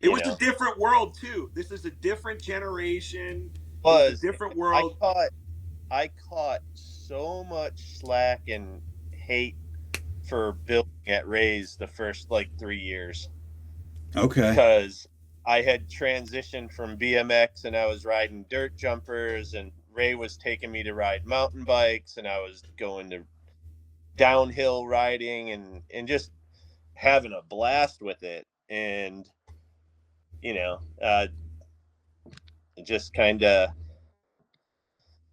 it was a different world too. This is a different generation. It was a different world. I caught so much slack and hate for building at Raise the first like 3 years. Okay. Because I had transitioned from BMX and I was riding dirt jumpers, and Ray was taking me to ride mountain bikes, and I was going to downhill riding and just having a blast with it. And, you know, just kind of,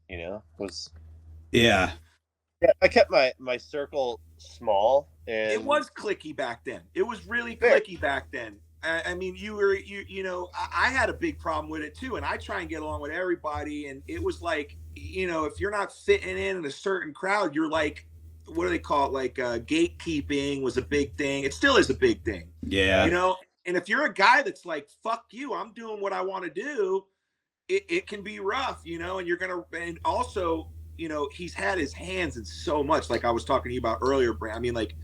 you know, was, Yeah. I kept my circle small, and it was clicky back then. It was really clicky back then. I mean, you know, I had a big problem with it too, and I try and get along with everybody, and it was like, you know, if you're not fitting in a certain crowd, you're like, what do they call it? Like gatekeeping was a big thing. It still is a big thing. Yeah. You know, and if you're a guy that's like, fuck you, I'm doing what I want to do, it can be rough, you know, and you're gonna, and also, you know, he's had his hands in so much, like I was talking to you about earlier, Brand. I mean, like,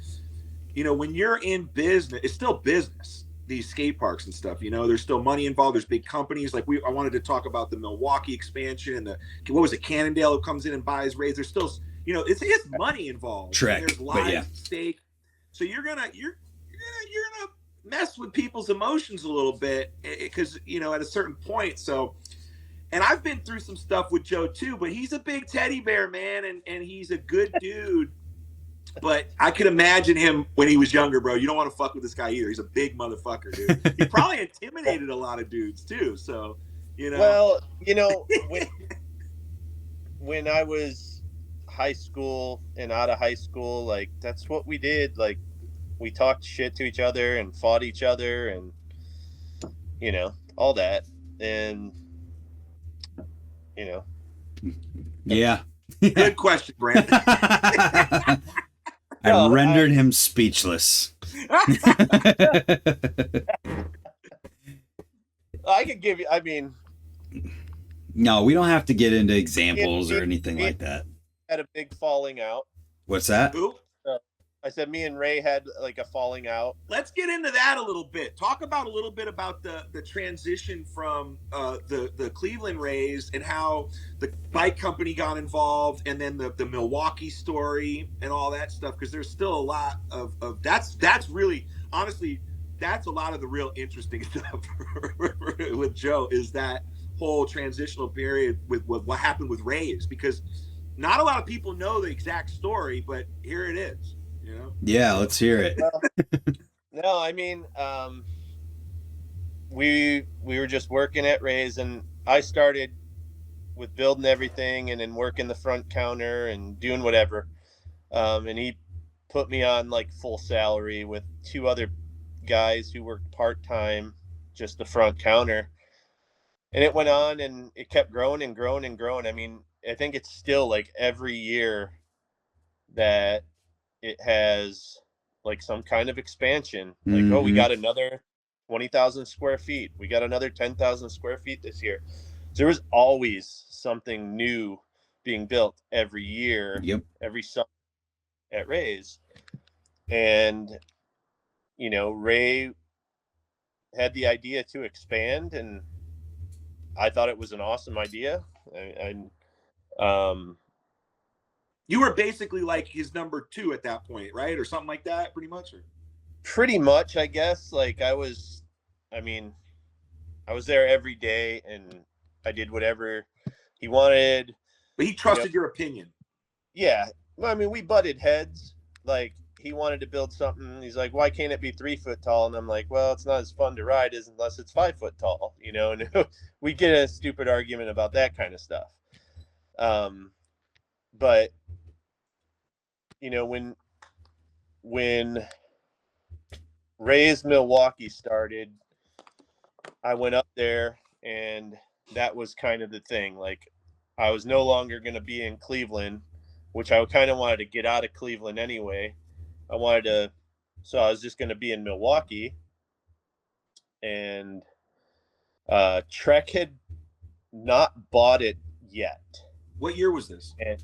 you know, when you're in business, it's still business, these skate parks and stuff, you know, there's still money involved. There's big companies. Like I wanted to talk about the Milwaukee expansion and what was it, Cannondale, who comes in and buys Rays. There's still, you know, it's money involved. Trek, there's lives yeah. at stake. So you're gonna mess with people's emotions a little bit, because, you know, at a certain point. So, and I've been through some stuff with Joe too, but he's a big teddy bear, man, and he's a good dude. But I could imagine him when he was younger, bro. You don't want to fuck with this guy either. He's a big motherfucker, dude. He probably intimidated a lot of dudes too. So, you know. Well, you know, when I was high school and out of high school, like, that's what we did. Like, we talked shit to each other and fought each other, and, you know, all that. And, you know. Yeah. Good question, Brandon. I rendered him speechless. I could give you, I mean. No, we don't have to get into examples or anything like that. Had a big falling out. What's that? Who? I said me and Ray had like a falling out. Let's get into that a little bit. Talk about a little bit about the transition from the Cleveland Rays and how the bike company got involved, and then the Milwaukee story and all that stuff, because there's still a lot of that's really, honestly, that's a lot of the real interesting stuff with Joe, is that whole transitional period with what happened with Rays, because not a lot of people know the exact story, but here it is. You know? Yeah, let's hear it. Well, no, I mean, we were just working at Ray's, and I started with building everything and then working the front counter and doing whatever. And he put me on like full salary with two other guys who worked part-time, just the front counter. And it went on, and it kept growing and growing and growing. I mean, I think it's still like every year that it has like some kind of expansion, like, oh, we got another 20,000 square feet. We got another 10,000 square feet this year. So there was always something new being built every year, every summer at Ray's. And, you know, Ray had the idea to expand, and I thought it was an awesome idea. You were basically like his number 2 at that point, right? Or something like that, pretty much? Or? Pretty much, I guess. Like, I was there every day, and I did whatever he wanted. But he trusted your opinion. Yeah. Well, I mean, we butted heads. Like, he wanted to build something. He's like, why can't it be 3 foot tall? And I'm like, well, it's not as fun to ride unless it's 5 foot tall, you know? And we get a stupid argument about that kind of stuff. But, you know, when Ray's Milwaukee started, I went up there, and that was kind of the thing. Like, I was no longer going to be in Cleveland, which I kind of wanted to get out of Cleveland anyway. So I was just going to be in Milwaukee, and Trek had not bought it yet. What year was this? And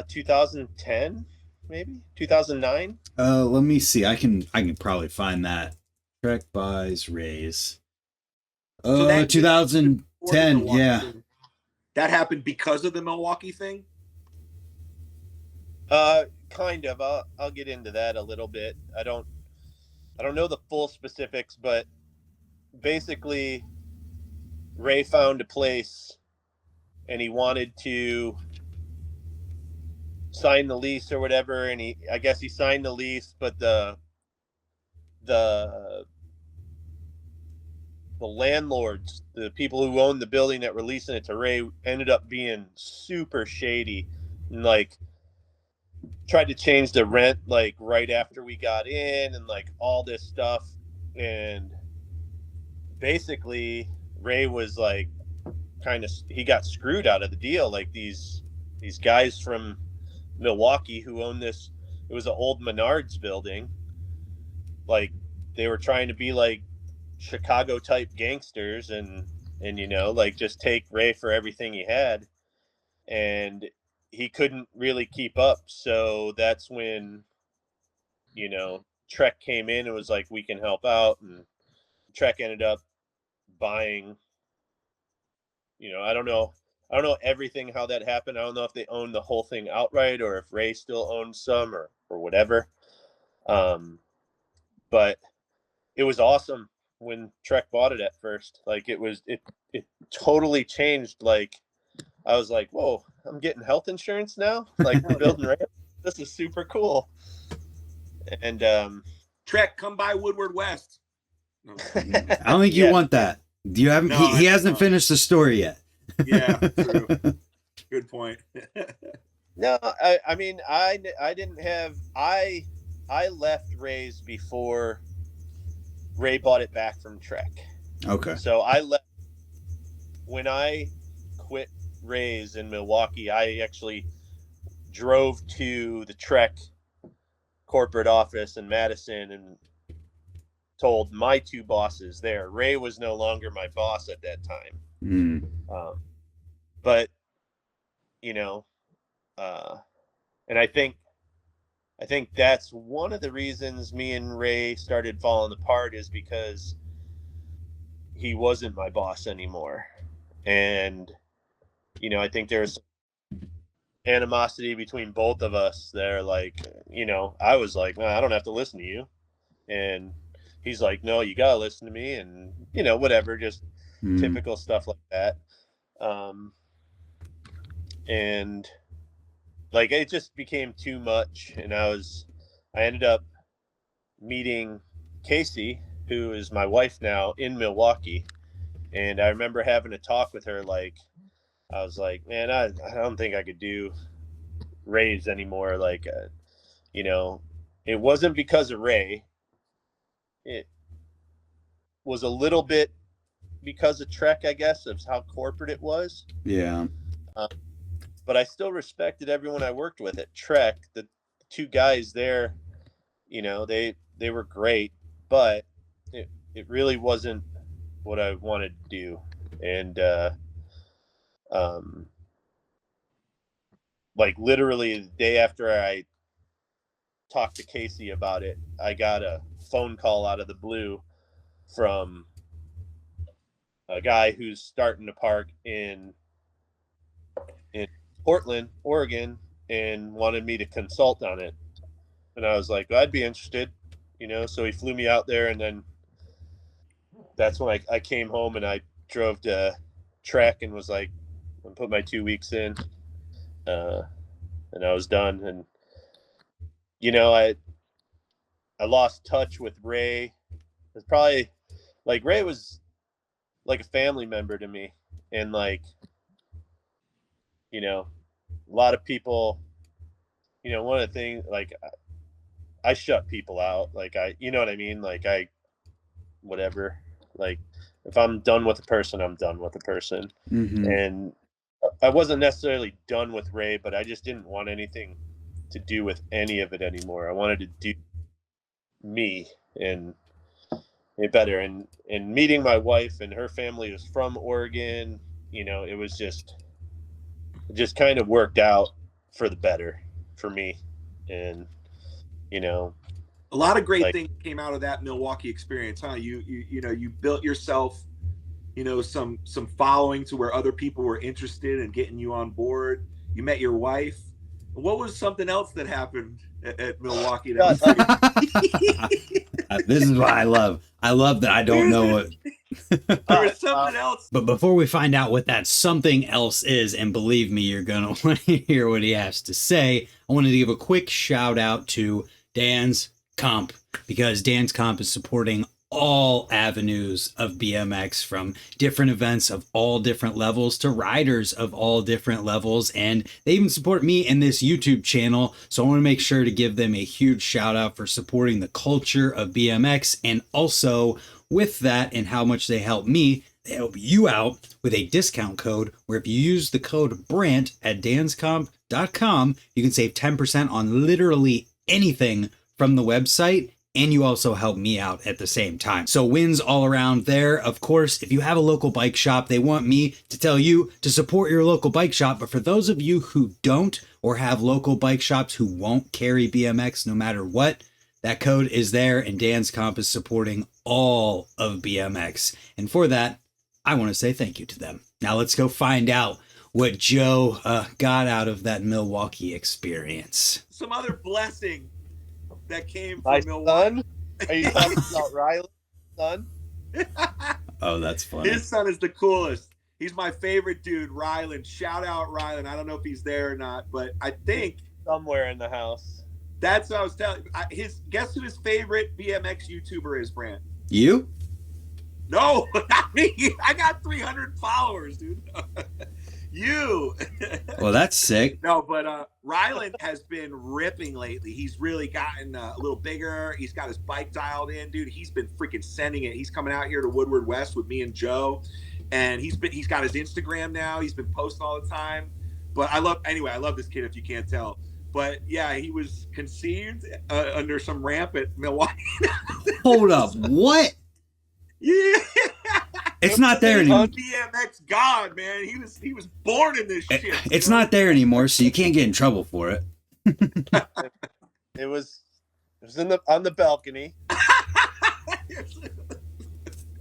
2010, maybe 2009. Let me see. I can probably find that. Trek buys Rays. So 2010. Yeah. Thing. That happened because of the Milwaukee thing. Kind of. I'll get into that a little bit. I don't know the full specifics, but basically Ray found a place and he wanted to sign the lease or whatever, and I guess he signed the lease, but the landlords, the people who owned the building that were leasing it to Ray, ended up being super shady and like tried to change the rent like right after we got in and like all this stuff. And basically Ray was like he got screwed out of the deal. Like these guys from Milwaukee who owned this, it was an old Menards building, like they were trying to be like Chicago type gangsters and you know, like just take Ray for everything he had, and he couldn't really keep up. So that's when, you know, Trek came in and was like, we can help out, and Trek ended up buying, you know, I don't know everything how that happened. I don't know if they owned the whole thing outright or if Ray still owned some or whatever. But it was awesome when Trek bought it at first. Like it totally changed. Like I was like, whoa, I'm getting health insurance now. Like we're building ramp. This is super cool. And Trek, come by Woodward West. No. I don't think you want that. You haven't. No, he hasn't finished the story yet. Yeah, true. Good point. No, I mean, I didn't have, I left Ray's before Ray bought it back from Trek. Okay. So I left, when I quit Ray's in Milwaukee, I actually drove to the Trek corporate office in Madison and told my two bosses there. Ray was no longer my boss at that time. But you know, and I think that's one of the reasons me and Ray started falling apart, is because he wasn't my boss anymore. And you know, I think there's animosity between both of us there. Like, you know, I was like, no, I don't have to listen to you, and he's like, no, you gotta listen to me, and you know, whatever, just typical stuff like that. And like it just became too much, and I ended up meeting Casey, who is my wife now, in Milwaukee. And I remember having a talk with her. Like I was like, man, I don't think I could do Ray's anymore. Like you know, it wasn't because of Ray, it was a little bit because of Trek, I guess, of how corporate it was. Yeah. But I still respected everyone I worked with at Trek. The two guys there, you know, they were great, but it really wasn't what I wanted to do. And like literally the day after I talked to Casey about it, I got a phone call out of the blue from a guy who's starting to park in Portland, Oregon, and wanted me to consult on it. And I was like, well, I'd be interested, you know. So he flew me out there, and then that's when I came home and I drove to Trek and was like, I put my 2 weeks in, and I was done. And you know, I lost touch with Ray. It's probably like Ray was like a family member to me, and like, you know, a lot of people, you know, one of the things, like I shut people out. Like you know what I mean? Like whatever, like if I'm done with a person, I'm done with a person. Mm-hmm. And I wasn't necessarily done with Ray, but I just didn't want anything to do with any of it anymore. I wanted to do me and it better. And meeting my wife, and her family was from Oregon, you know, it just kind of worked out for the better for me. And you know, a lot of great things came out of that Milwaukee experience, huh? You know, you built yourself, you know, some following to where other people were interested in getting you on board. You met your wife. What was something else that happened at Milwaukee? This is what I love. I love that I don't know what. There was something else. But before we find out what that something else is, and believe me, you're going to want to hear what he has to say, I wanted to give a quick shout out to Dan's Comp, because Dan's Comp is supporting all avenues of BMX, from different events of all different levels to riders of all different levels. And they even support me in this YouTube channel. So I want to make sure to give them a huge shout out for supporting the culture of BMX. And also with that and how much they help me, they help you out with a discount code where if you use the code BRANT at danscomp.com, you can save 10% on literally anything from the website. And you also help me out at the same time. So wins all around there. Of course, if you have a local bike shop, they want me to tell you to support your local bike shop. But for those of you who don't, or have local bike shops who won't carry BMX no matter what, that code is there, and Dan's Comp is supporting all of BMX. And for that, I want to say thank you to them. Now let's go find out what Joe got out of that Milwaukee experience. Some other blessing that came My from Milwaukee. son? Are you talking about Riley's son? Oh, that's funny. His son is the coolest. He's my favorite dude, Rylan. Shout out Rylan. I don't know if he's there or not, but I think Somewhere in the house. that's what I was telling you. Guess who his favorite BMX YouTuber is, Brant? You? No, not me. I got 300 followers, dude. You. Well, that's sick. No, but Ryland has been ripping lately. He's really gotten a little bigger. He's got his bike dialed in, dude. He's been freaking sending it. He's coming out here to Woodward West with me and Joe, and he's got his Instagram now. He's been posting all the time. But I love this kid, if you can't tell. But yeah, he was conceived under some ramp at Milwaukee. Hold up. What? Yeah. It's not there anymore. BMX God, man. He was born in this shit. It's not there anymore, so you can't get in trouble for it. It was on the balcony.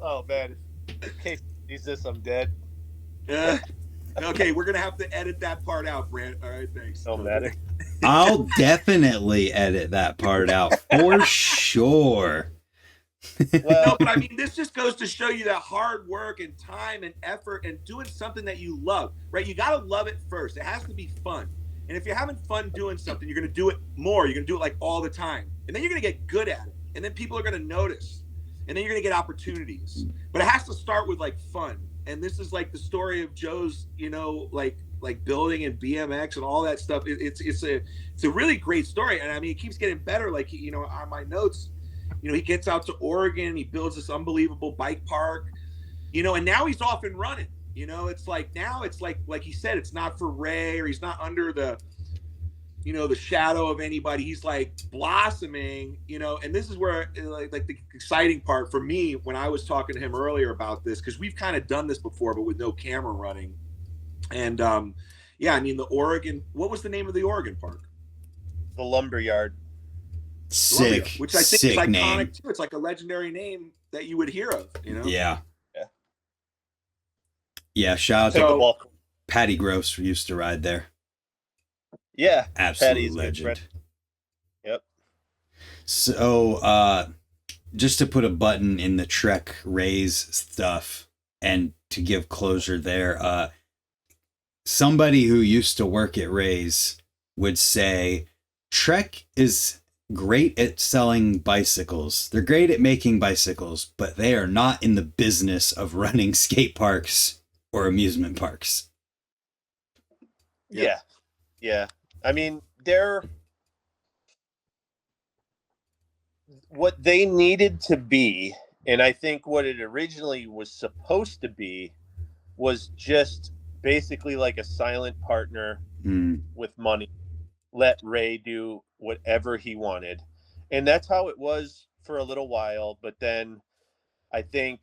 Oh man. In case he sees this, I'm dead. Okay, we're gonna have to edit that part out, Brant. All right, thanks. No matter. I'll definitely edit that part out for sure. Well, No, but I mean, this just goes to show you that hard work and time and effort and doing something that you love, right? You got to love it first. It has to be fun. And if you're having fun doing something, you're going to do it more. You're going to do it like all the time. And then you're going to get good at it. And then people are going to notice. And then you're going to get opportunities. But it has to start with like fun. And this is like the story of Joe's, like building and BMX and all that stuff. It's a really great story. And I mean, it keeps getting better. Like, on my notes, he gets out to Oregon, he builds this unbelievable bike park, and now he's off and running. It's like he said, it's not for Ray, or he's not under the shadow of anybody. He's like blossoming, and this is where like the exciting part for me when I was talking to him earlier about this, because we've kind of done this before, but with no camera running. And yeah, I mean, the Oregon, what was the name of the Oregon park? the Lumberyard. Sick, which I think sick is iconic name. too. It's like a legendary name that you would hear of, Yeah. Yeah. Yeah, shout out to Patty Gross, who used to ride there. Yeah. Absolute Patty's legend. Yep. So, just to put a button in the Trek Rays stuff and to give closure there, somebody who used to work at Rays would say Trek is great at selling bicycles. They're great at making bicycles, but they are not in the business of running skate parks or amusement parks. Yeah. Yeah. I mean, what they needed to be, and I think what it originally was supposed to be, was just basically like a silent partner with money. Let Ray do whatever he wanted. And that's how it was for a little while. But then I think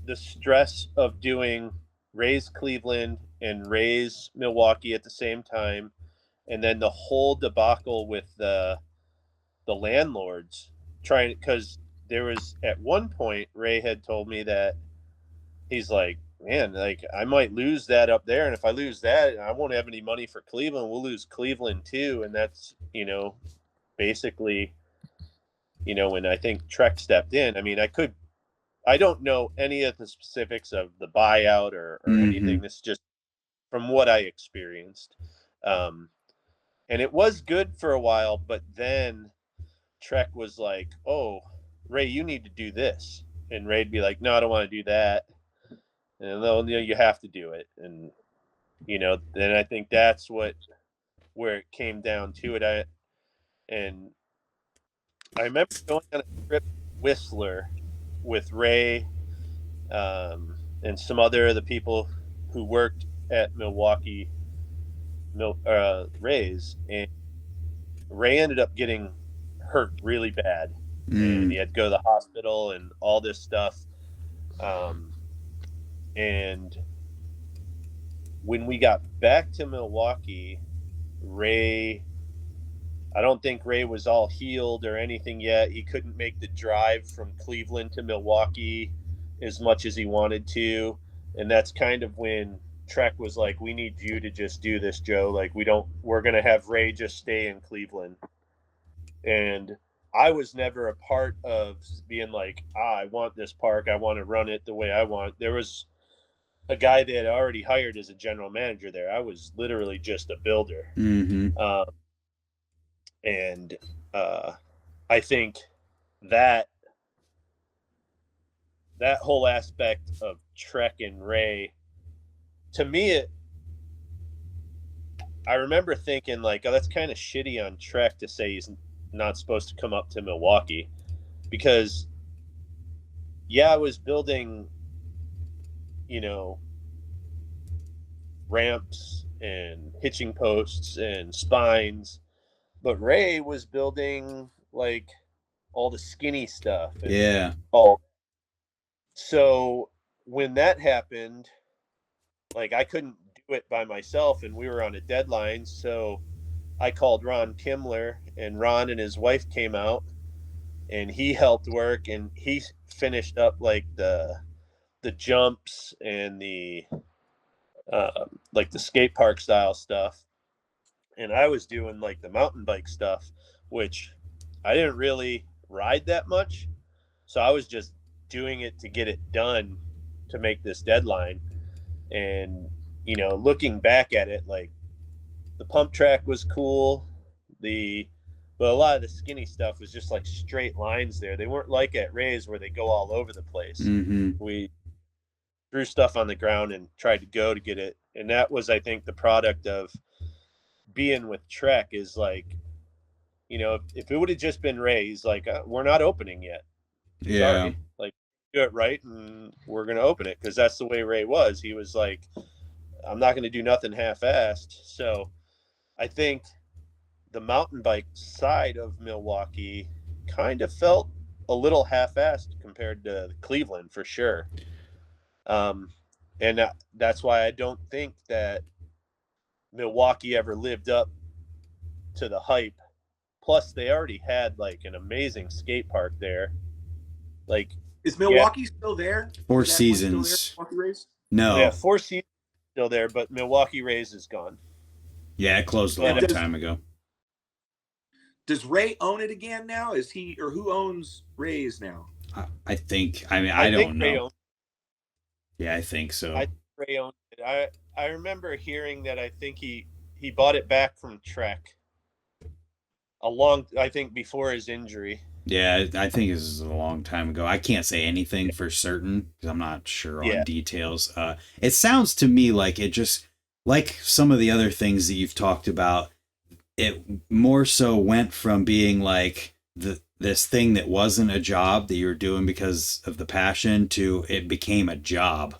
the stress of doing Ray's Cleveland and Ray's Milwaukee at the same time, and then the whole debacle with the landlords trying, because there was at one point Ray had told me that he's like, man, like I might lose that up there, and if I lose that, I won't have any money for Cleveland. We'll lose Cleveland too. And that's, basically, when I think Trek stepped in. I mean, I could I don't know any of the specifics of the buyout or anything. This is just from what I experienced. And it was good for a while, but then Trek was like, "Oh, Ray, you need to do this," and Ray'd be like, "No, I don't want to do that," and then you have to do it, and then I think that's where it came down to it. And I remember going on a trip to Whistler with Ray, and some other of the people who worked at Milwaukee Rays, and Ray ended up getting hurt really bad, and he had to go to the hospital and all this stuff. And when we got back to Milwaukee, I don't think Ray was all healed or anything yet. He couldn't make the drive from Cleveland to Milwaukee as much as he wanted to. And that's kind of when Trek was like, "We need you to just do this, Joe. Like, we're going to have Ray just stay in Cleveland." And I was never a part of being like, I want this park. I want to run it the way I want. There was a guy they had already hired as a general manager there. I was literally just a builder. And I think that whole aspect of Trek and Ray, to me, I remember thinking like, oh, that's kind of shitty on Trek to say he's not supposed to come up to Milwaukee, because I was building, ramps and hitching posts and spines, but Ray was building like all the skinny stuff. So when that happened, like, I couldn't do it by myself, and we were on a deadline. So I called Ron Kimler, and Ron and his wife came out, and he helped work, and he finished up like the jumps and the like the skate park style stuff. And I was doing like the mountain bike stuff, which I didn't really ride that much. So I was just doing it to get it done to make this deadline. And, looking back at it, like, the pump track was cool. But a lot of the skinny stuff was just like straight lines there. They weren't like at Ray's where they go all over the place. We threw stuff on the ground and tried to go to get it. And that was, I think, the product of being with Trek, is like, if it would have just been Ray's, like, we're not opening yet. Sorry. Like, do it right, and we're going to open it, because that's the way Ray was. He was like, I'm not going to do nothing half-assed. So I think the mountain bike side of Milwaukee kind of felt a little half-assed compared to Cleveland, for sure. And that's why I don't think that Milwaukee ever lived up to the hype. Plus, they already had like an amazing skate park there. Like, is Milwaukee still there? Four Seasons. No. Yeah, Four Seasons still there, but Milwaukee Rays is gone. Yeah, it closed a long time ago. Does Ray own it again now? Is he, or who owns Rays now? I think. I mean, I don't know. Yeah, I think so. I think Ray owned it. I remember hearing that. I think he bought it back from Trek I think before his injury. Yeah, I think this is a long time ago. I can't say anything for certain because I'm not sure on details. It sounds to me like it just, like some of the other things that you've talked about, it more so went from being like this thing that wasn't a job that you were doing because of the passion to it became a job.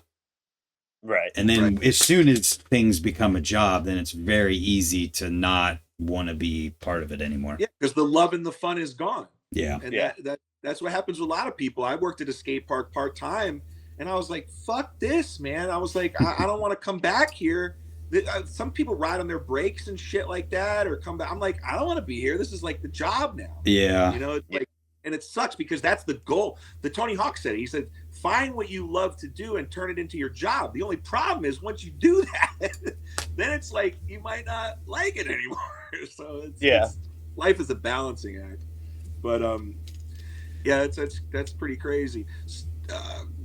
Right. And then as soon as things become a job, then it's very easy to not want to be part of it anymore. Yeah, because the love and the fun is gone. Yeah. And that's what happens with a lot of people. I worked at a skate park part-time, and I was like, fuck this, man. I was like, I don't want to come back here. Some people ride on their brakes and shit like that, or come back. I'm like, I don't want to be here. This is like the job now. Yeah. You know, it's like, and it sucks because that's the goal. The Tony Hawk said it. He said, find what you love to do and turn it into your job. The only problem is once you do that, then it's like you might not like it anymore. So it's life is a balancing act. But yeah, that's pretty crazy.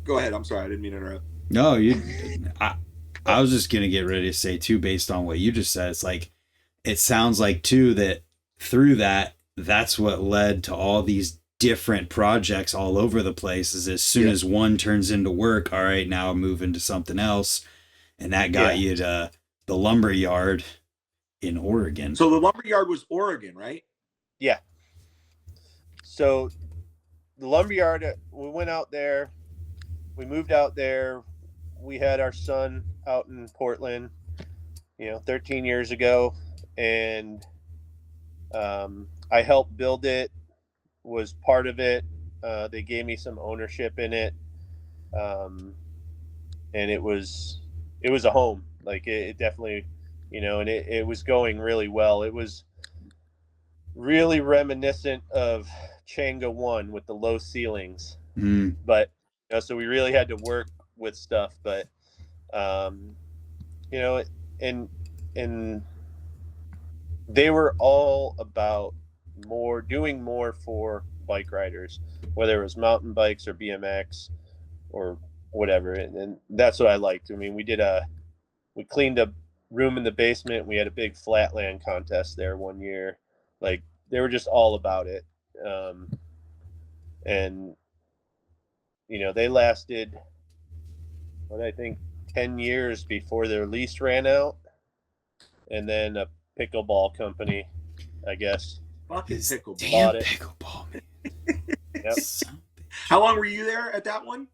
Go ahead. I'm sorry. I didn't mean to interrupt. No, I was just gonna get ready to say too, based on what you just said. It's like, it sounds like too that through that's what led to all these different projects all over the place. Is as soon as one turns into work, all right, now I'm moving to something else, and that got you to the lumber yard in Oregon. So the lumber yard was Oregon, right? Yeah. So the lumberyard, we went out there, we moved out there. We had our son out in Portland, 13 years ago. And I helped build it, was part of it. They gave me some ownership in it. And it was a home. Like it definitely, and it was going really well. It was really reminiscent of Changa 1 with the low ceilings. But so we really had to work with stuff, but and they were all about doing more for bike riders, whether it was mountain bikes or BMX or whatever, and that's what I liked. I mean, we cleaned a room in the basement. We had a big flatland contest there one year. Like, they were just all about it. And they lasted, I think 10 years before their lease ran out. And then a pickleball company, I guess, fucking pickleball, bought it. Pickleball, man. Yep. How long were you there at that one?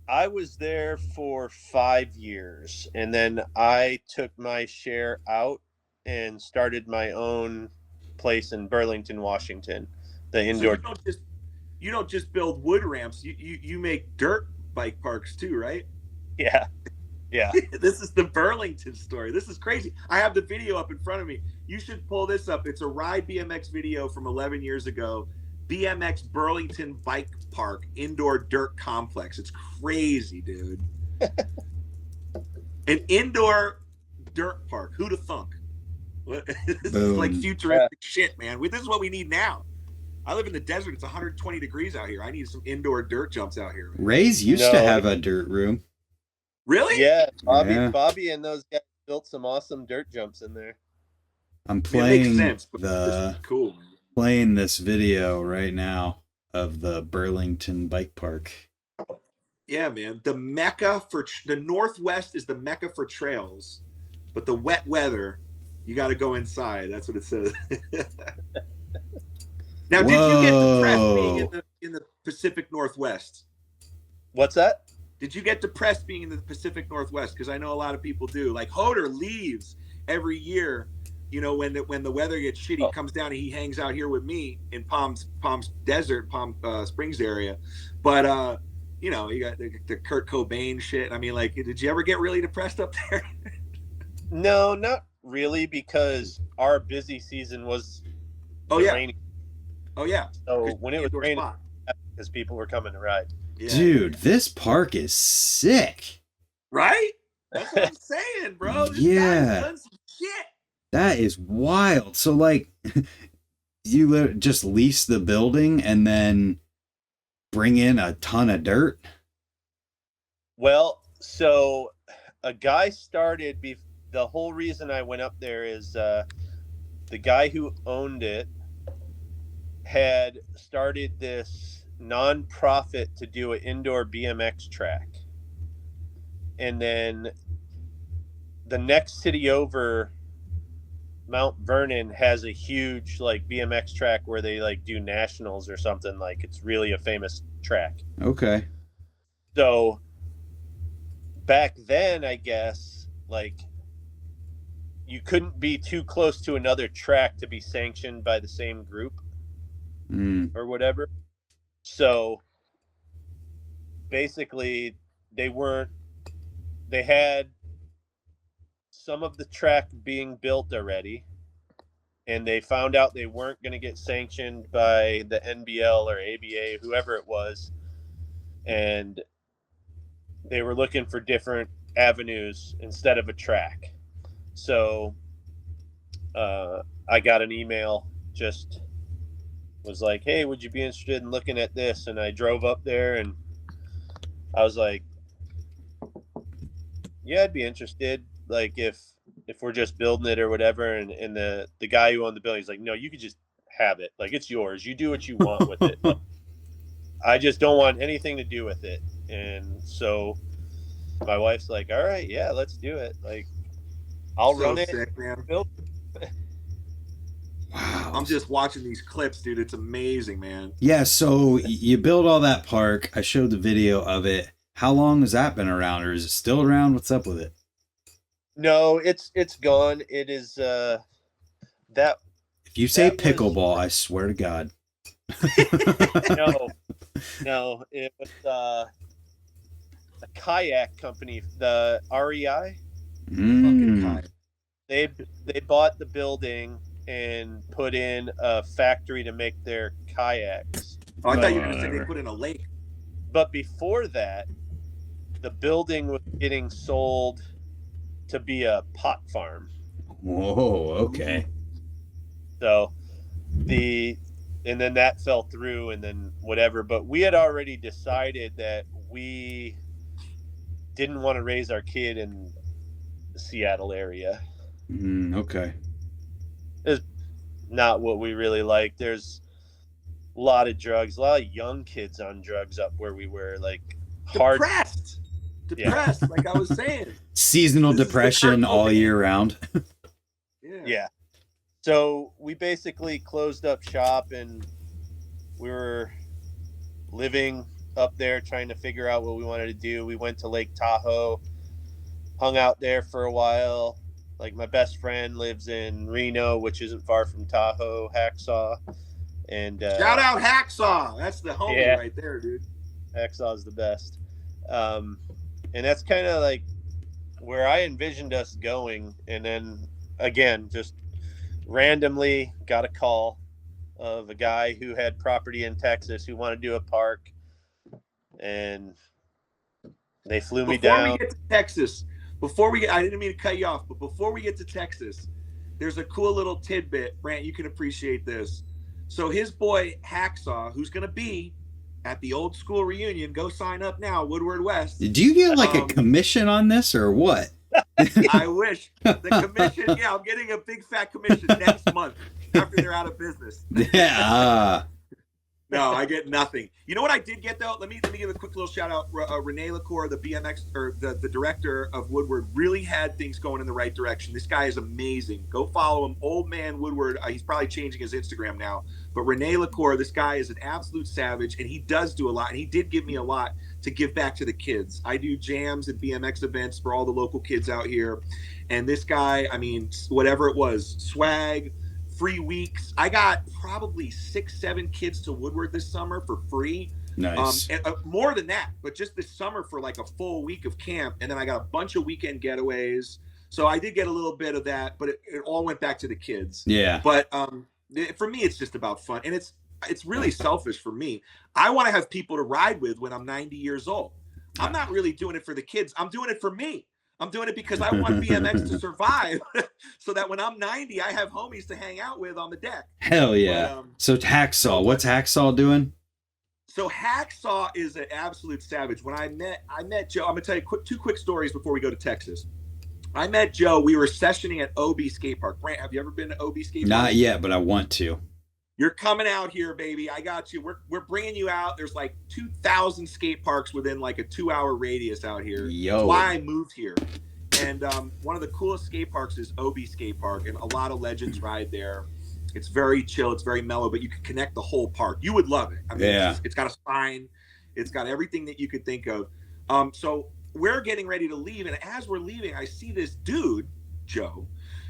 I was there for 5 years, and then I took my share out and started my own place in Burlington, Washington. The indoor. So you don't just build wood ramps. You make dirt bike parks too, right? Yeah. This is the Burlington story. This is crazy. I have the video up in front of me. You should pull this up. It's a Ride BMX video from 11 years ago. BMX Burlington Bike Park Indoor Dirt Complex. It's crazy, dude. An indoor dirt park. Who'd have thunk? This is like futuristic shit, man. This is what we need now. I live in the desert. It's 120 degrees out here. I need some indoor dirt jumps out here, man. Ray's used to have a dirt room. Really? Yeah. Bobby and those guys built some awesome dirt jumps in there. I'm playing cool, man. Playing this video right now of the Burlington Bike Park. Yeah, man. The mecca for the Northwest is the mecca for trails, but the wet weather, you got to go inside. That's what it says. Now, did you get depressed being in the Pacific Northwest? What's that? Did you get depressed being in the Pacific Northwest? Because I know a lot of people do. Like Hoder leaves every year. When the weather gets shitty, comes down and he hangs out here with me in Palm Desert, Palm Springs area. But you got the Kurt Cobain shit. I mean, like, did you ever get really depressed up there? No, not really, because our busy season was rainy. Oh yeah. So when it was raining, because people were coming to ride. Yeah. Dude, this park is sick. Right? That's what I'm saying, bro. This guy's done some shit. That is wild. So, like, you just lease the building and then bring in a ton of dirt? Well, so a guy started, the whole reason I went up there is the guy who owned it had started this non-profit to do an indoor BMX track. And then the next city over, Mount Vernon, has a huge like BMX track where they like do nationals or something. Like, it's really a famous track. Okay. So back then, I guess, like, you couldn't be too close to another track to be sanctioned by the same group or whatever. So basically they had some of the track being built already, and they found out they weren't going to get sanctioned by the NBL or ABA, whoever it was, and they were looking for different avenues instead of a track. So I got an email just was like, hey, would you be interested in looking at this? And I drove up there and I was like, yeah, I'd be interested. Like if we're just building it or whatever. And the guy who owned the building, he's like, no, you could just have it. Like, it's yours. You do what you want with it. Like, I just don't want anything to do with it. And so my wife's like, all right, yeah, let's do it. Like, I'll run it. Sick, man. Build. Wow. I'm just watching these clips, dude. It's amazing, man. Yeah, so you build all that park. I showed the video of it. How long has that been around, or is it still around? What's up with it? No, it's gone. It is that. If you say That pickleball, I swear to God. No, it was a kayak company, the REI. Fucking kind. They bought the building and put in a factory to make their kayaks. Oh, I thought you were going to say they put in a lake. But before that, the building was getting sold to be a pot farm. Whoa, okay. So and then that fell through and then whatever. But we had already decided that we didn't want to raise our kid in the Seattle area. Okay. It's not what we really like. There's a lot of drugs, a lot of young kids on drugs up where we were, like hard. Depressed, like I was saying. Seasonal depression all year round. Yeah. So we basically closed up shop and we were living up there trying to figure out what we wanted to do. We went to Lake Tahoe, hung out there for a while. Like, my best friend lives in Reno, which isn't far from Tahoe, Hacksaw. And shout out Hacksaw. That's the homie right there, dude. Hacksaw's the best. And that's kind of like where I envisioned us going. And then again, just randomly got a call of a guy who had property in Texas who wanted to do a park, and they flew me down. Before we get to Texas, I didn't mean to cut you off, but before we get to Texas, there's a cool little tidbit. Brant, you can appreciate this. So his boy Hacksaw, who's going to be at the old school reunion, go sign up now, Woodward West. Did you get like a commission on this or what? I wish. The commission, yeah, I'm getting a big fat commission next month after they're out of business. Yeah. No, I get nothing. You know what I did get though? Let me give a quick little shout out. Renee LaCour, the BMX or the director of Woodward, really had things going in the right direction. This guy is amazing. Go follow him, Old Man Woodward. He's probably changing his Instagram now. But Renee LaCour, this guy is an absolute savage, and he does do a lot. And he did give me a lot to give back to the kids. I do jams and BMX events for all the local kids out here. And this guy, I mean, whatever it was, swag, free weeks. I got probably 6-7 kids to Woodward this summer for free. Nice. And, more than that, but just this summer for like a full week of camp. And then I got a bunch of weekend getaways. So I did get a little bit of that, but it all went back to the kids. Yeah. But for me, it's just about fun. And it's really selfish for me. I want to have people to ride with when I'm 90 years old. I'm not really doing it for the kids. I'm doing it for me. I'm doing it because I want BMX to survive so that when I'm 90, I have homies to hang out with on the deck. Hell yeah. But, so Hacksaw, what's Hacksaw doing? So Hacksaw is an absolute savage. When I met Joe, I'm going to tell you two quick stories before we go to Texas. I met Joe. We were sessioning at OB Skate Park. Brant, have you ever been to OB Skate Park? Not yet, but I want to. You're coming out here, baby. I got you. We're bringing you out. There's like 2,000 skate parks within like a 2-hour radius out here. Yo. That's why I moved here. And one of the coolest skate parks is OB Skate Park, and a lot of legends ride there. It's very chill. It's very mellow, but you can connect the whole park. You would love it. I mean, yeah. It's got a spine. It's got everything that you could think of. So we're getting ready to leave, and as we're leaving, I see this dude, Joe.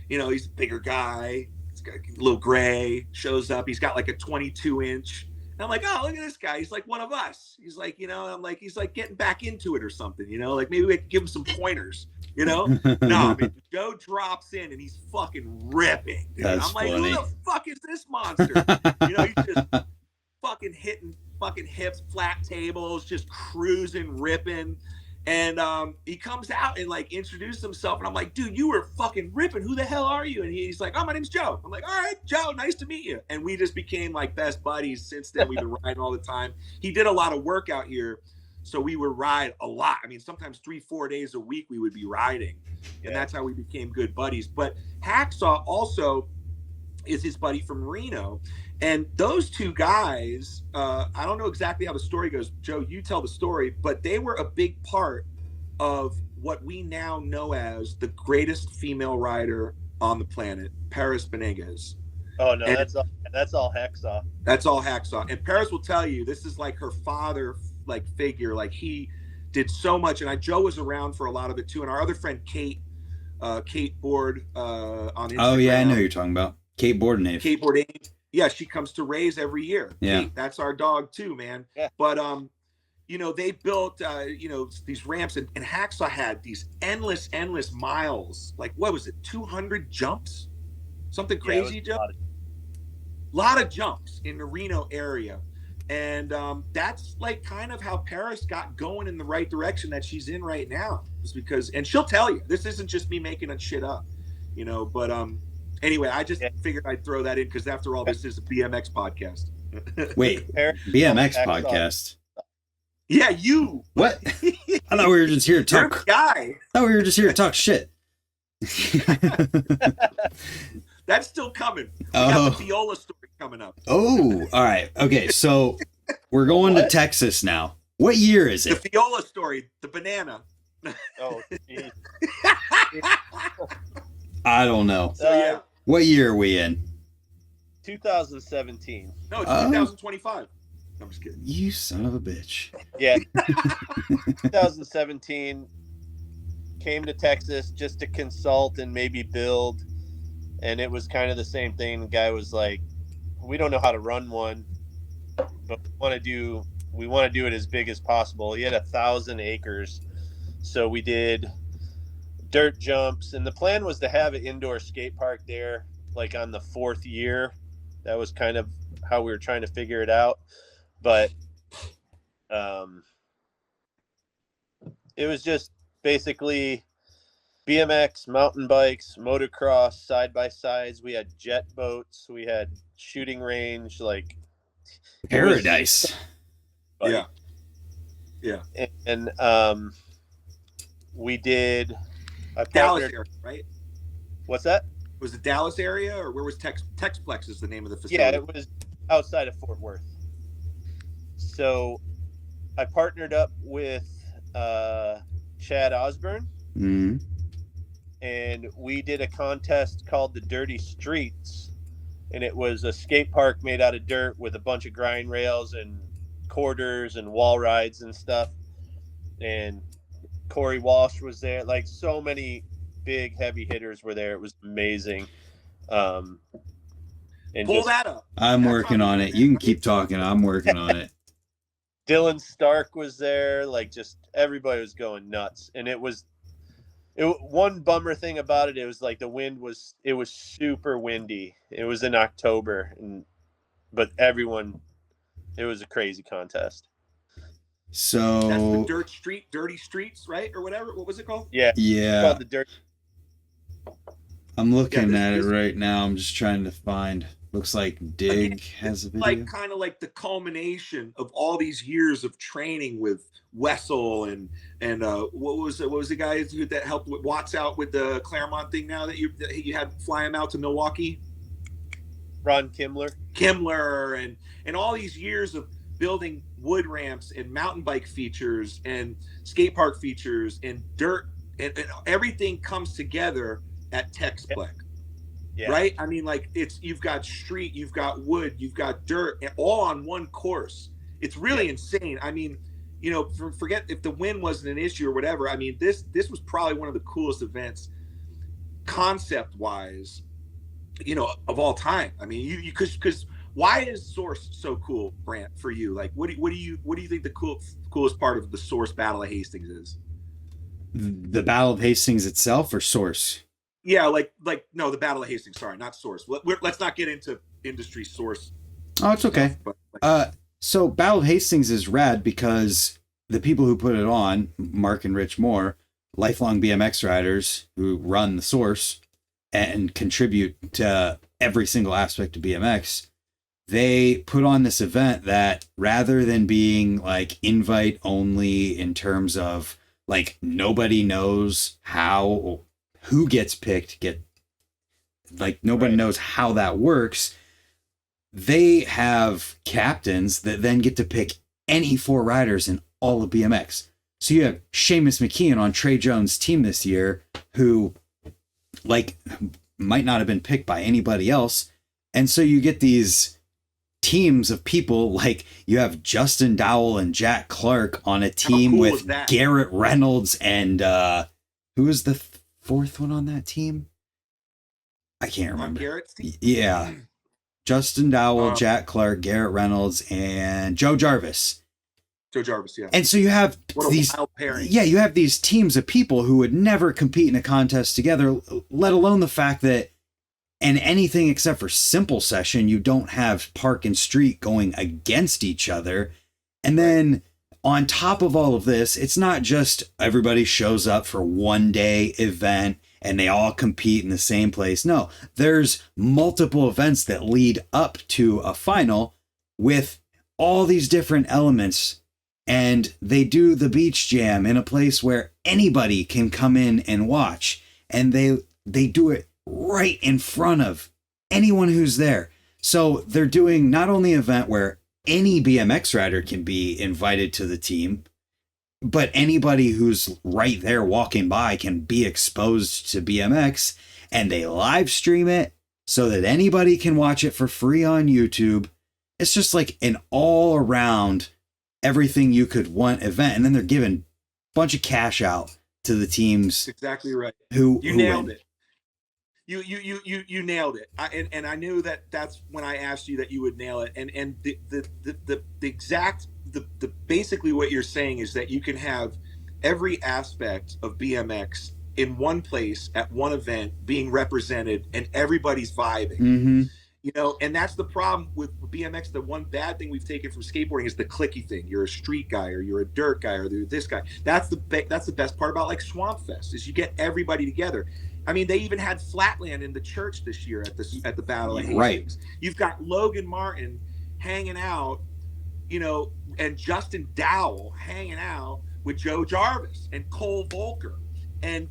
You know, he's a bigger guy. He's got a little gray, shows up. He's got like a 22-inch. And I'm like, oh, look at this guy. He's like one of us. He's like, you know, I'm like, he's like getting back into it or something, you know, like maybe we could give him some pointers, you know? No, I mean, Joe drops in and he's fucking ripping. Dude. I'm like, funny. Who the fuck is this monster? You know, he's just fucking hitting fucking hips, flat tables, just cruising, ripping. And he comes out and like introduced himself, and I'm like, dude, you were fucking ripping. Who the hell are you? And he's like, oh, my name's Joe. I'm like, all right, Joe, nice to meet you. And we just became like best buddies since then. We've been riding all the time. He did a lot of work out here, so we would ride a lot. I mean, sometimes 3-4 days a week we would be riding, and that's how we became good buddies. But Hacksaw also is his buddy from Reno. And those two guys, I don't know exactly how the story goes. Joe, you tell the story, but they were a big part of what we now know as the greatest female rider on the planet, Paris Benegas. Oh no, and that's all Hacksaw. That's all Hacksaw. And Paris will tell you this is like her father like figure. Like he did so much, and Joe was around for a lot of it too. And our other friend Kate Board on Instagram. Oh yeah, I know who you're talking about. Kate Bourdain. Kate Bourdain. Yeah, she comes to Raise every year. Yeah. Kate, that's our dog too, man. Yeah. But you know, they built these ramps, and Hacksaw had these endless miles. Like what was it, 200 jumps? Something crazy, Joe? A lot of jumps in the Reno area. And that's like kind of how Paris got going in the right direction that she's in right now. It's because, and she'll tell you, this isn't just me making that shit up, you know, but anyway, I just figured I'd throw that in because after all, this is a BMX podcast. Wait, BMX podcast? Yeah, you. What? I thought we were just here to talk. Guy. I thought we were just here to talk shit. That's still coming. We got the Viola story coming up. Oh, all right. Okay, so we're going to Texas now. What year is it? The Viola story, the banana. Oh, geez. I don't know. So yeah. What year are we in? 2017. No, it's 2025. I'm just kidding. You son of a bitch. Yeah. 2017. Came to Texas just to consult and maybe build. And it was kind of the same thing. The guy was like, we don't know how to run one, but we want to do it as big as possible. He had 1,000 acres. So we did dirt jumps, and the plan was to have an indoor skate park there, like on the 4th year. That was kind of how we were trying to figure it out. But it was just basically BMX, mountain bikes, motocross, side-by-sides. We had jet boats. We had shooting range, like paradise. Yeah. And we did Dallas area, right? What's that? Was it Dallas area, or where was Texplex is the name of the facility? Yeah, it was outside of Fort Worth. So I partnered up with Chad Osborne. Mm-hmm. And we did a contest called the Dirty Streets, and it was a skate park made out of dirt with a bunch of grind rails and quarters and wall rides and stuff. And Corey Walsh was there. Like, so many big heavy hitters were there. It was amazing. And pull that up. I'm working on it. You can keep talking. I'm working on it. Dylan Stark was there. Like, just everybody was going nuts. And one bummer thing about it, it was like it was super windy. It was in October, but everyone, it was a crazy contest. So that's the Dirty Streets, right? Or whatever. What was it called? Yeah. Yeah. It's called the Dirt. I'm looking at it right now. I'm just trying to find. Looks like Dig has a video. Like kind of like the culmination of all these years of training with Wessel and what was the guy that helped with Watts out with the Claremont thing now that you had fly him out to Milwaukee? Ron Kimler and all these years of building wood ramps and mountain bike features and skate park features and dirt and everything comes together at Texplex. Yeah. Right? I mean, like you've got street, you've got wood, you've got dirt, and all on one course. It's really insane. I mean, you know, forget if the wind wasn't an issue or whatever. I mean, this was probably one of the coolest events, concept-wise, you know, of all time. I mean, because why is Source so cool, Brant, for you? Like, what do you think the coolest part of the Source Battle of Hastings is? The Battle of Hastings itself, or Source? Yeah, like no, the Battle of Hastings. Sorry, not Source. Let's not get into industry Source. Oh, it's okay. Stuff, but so Battle of Hastings is rad because the people who put it on, Mark and Rich Moore, lifelong BMX riders who run the source and contribute to every single aspect of BMX, they put on this event that, rather than being like invite only in terms of like nobody knows who gets picked, nobody knows how that works, they have captains that then get to pick any 4 riders in all of BMX. So you have Seamus McKeon on Trey Jones' team this year, who like might not have been picked by anybody else. And so you get these teams of people, like you have Justin Dowell and Jack Clark on a team with Garrett Reynolds and who was the 4th one on that team? I can't remember. Garrett's team? Yeah. Justin Dowell, Jack Clark, Garrett Reynolds, and Joe Jarvis. Joe Jarvis, yeah. And so you have you have these teams of people who would never compete in a contest together, let alone the fact that in anything except for simple session, you don't have park and street going against each other. And then on top of all of this, it's not just everybody shows up for one day event and they all compete in the same place. No, there's multiple events that lead up to a final with all these different elements. And they do the beach jam in a place where anybody can come in and watch. And they do it right in front of anyone who's there. So they're doing not only an event where any BMX rider can be invited to the team, but anybody who's right there walking by can be exposed to BMX, and they live stream it so that anybody can watch it for free on YouTube. It's just like an all around everything you could want event. And then they're giving a bunch of cash out to the teams. Exactly right. Who nailed win. it. You nailed it. And I knew that's when I asked you that you would nail it. And the exact basically what you're saying is that you can have every aspect of BMX in one place at one event being represented, and everybody's vibing. Mm-hmm. You know, and that's the problem with BMX. The one bad thing we've taken from skateboarding is the clicky thing. You're a street guy, or you're a dirt guy, or you're this guy. That's the best part about like Swamp Fest, is you get everybody together. I mean, they even had Flatland in the church this year at the Battle of Hastings. Right. You've got Logan Martin hanging out, you know, and Justin Dowell hanging out with Joe Jarvis and Cole Volker and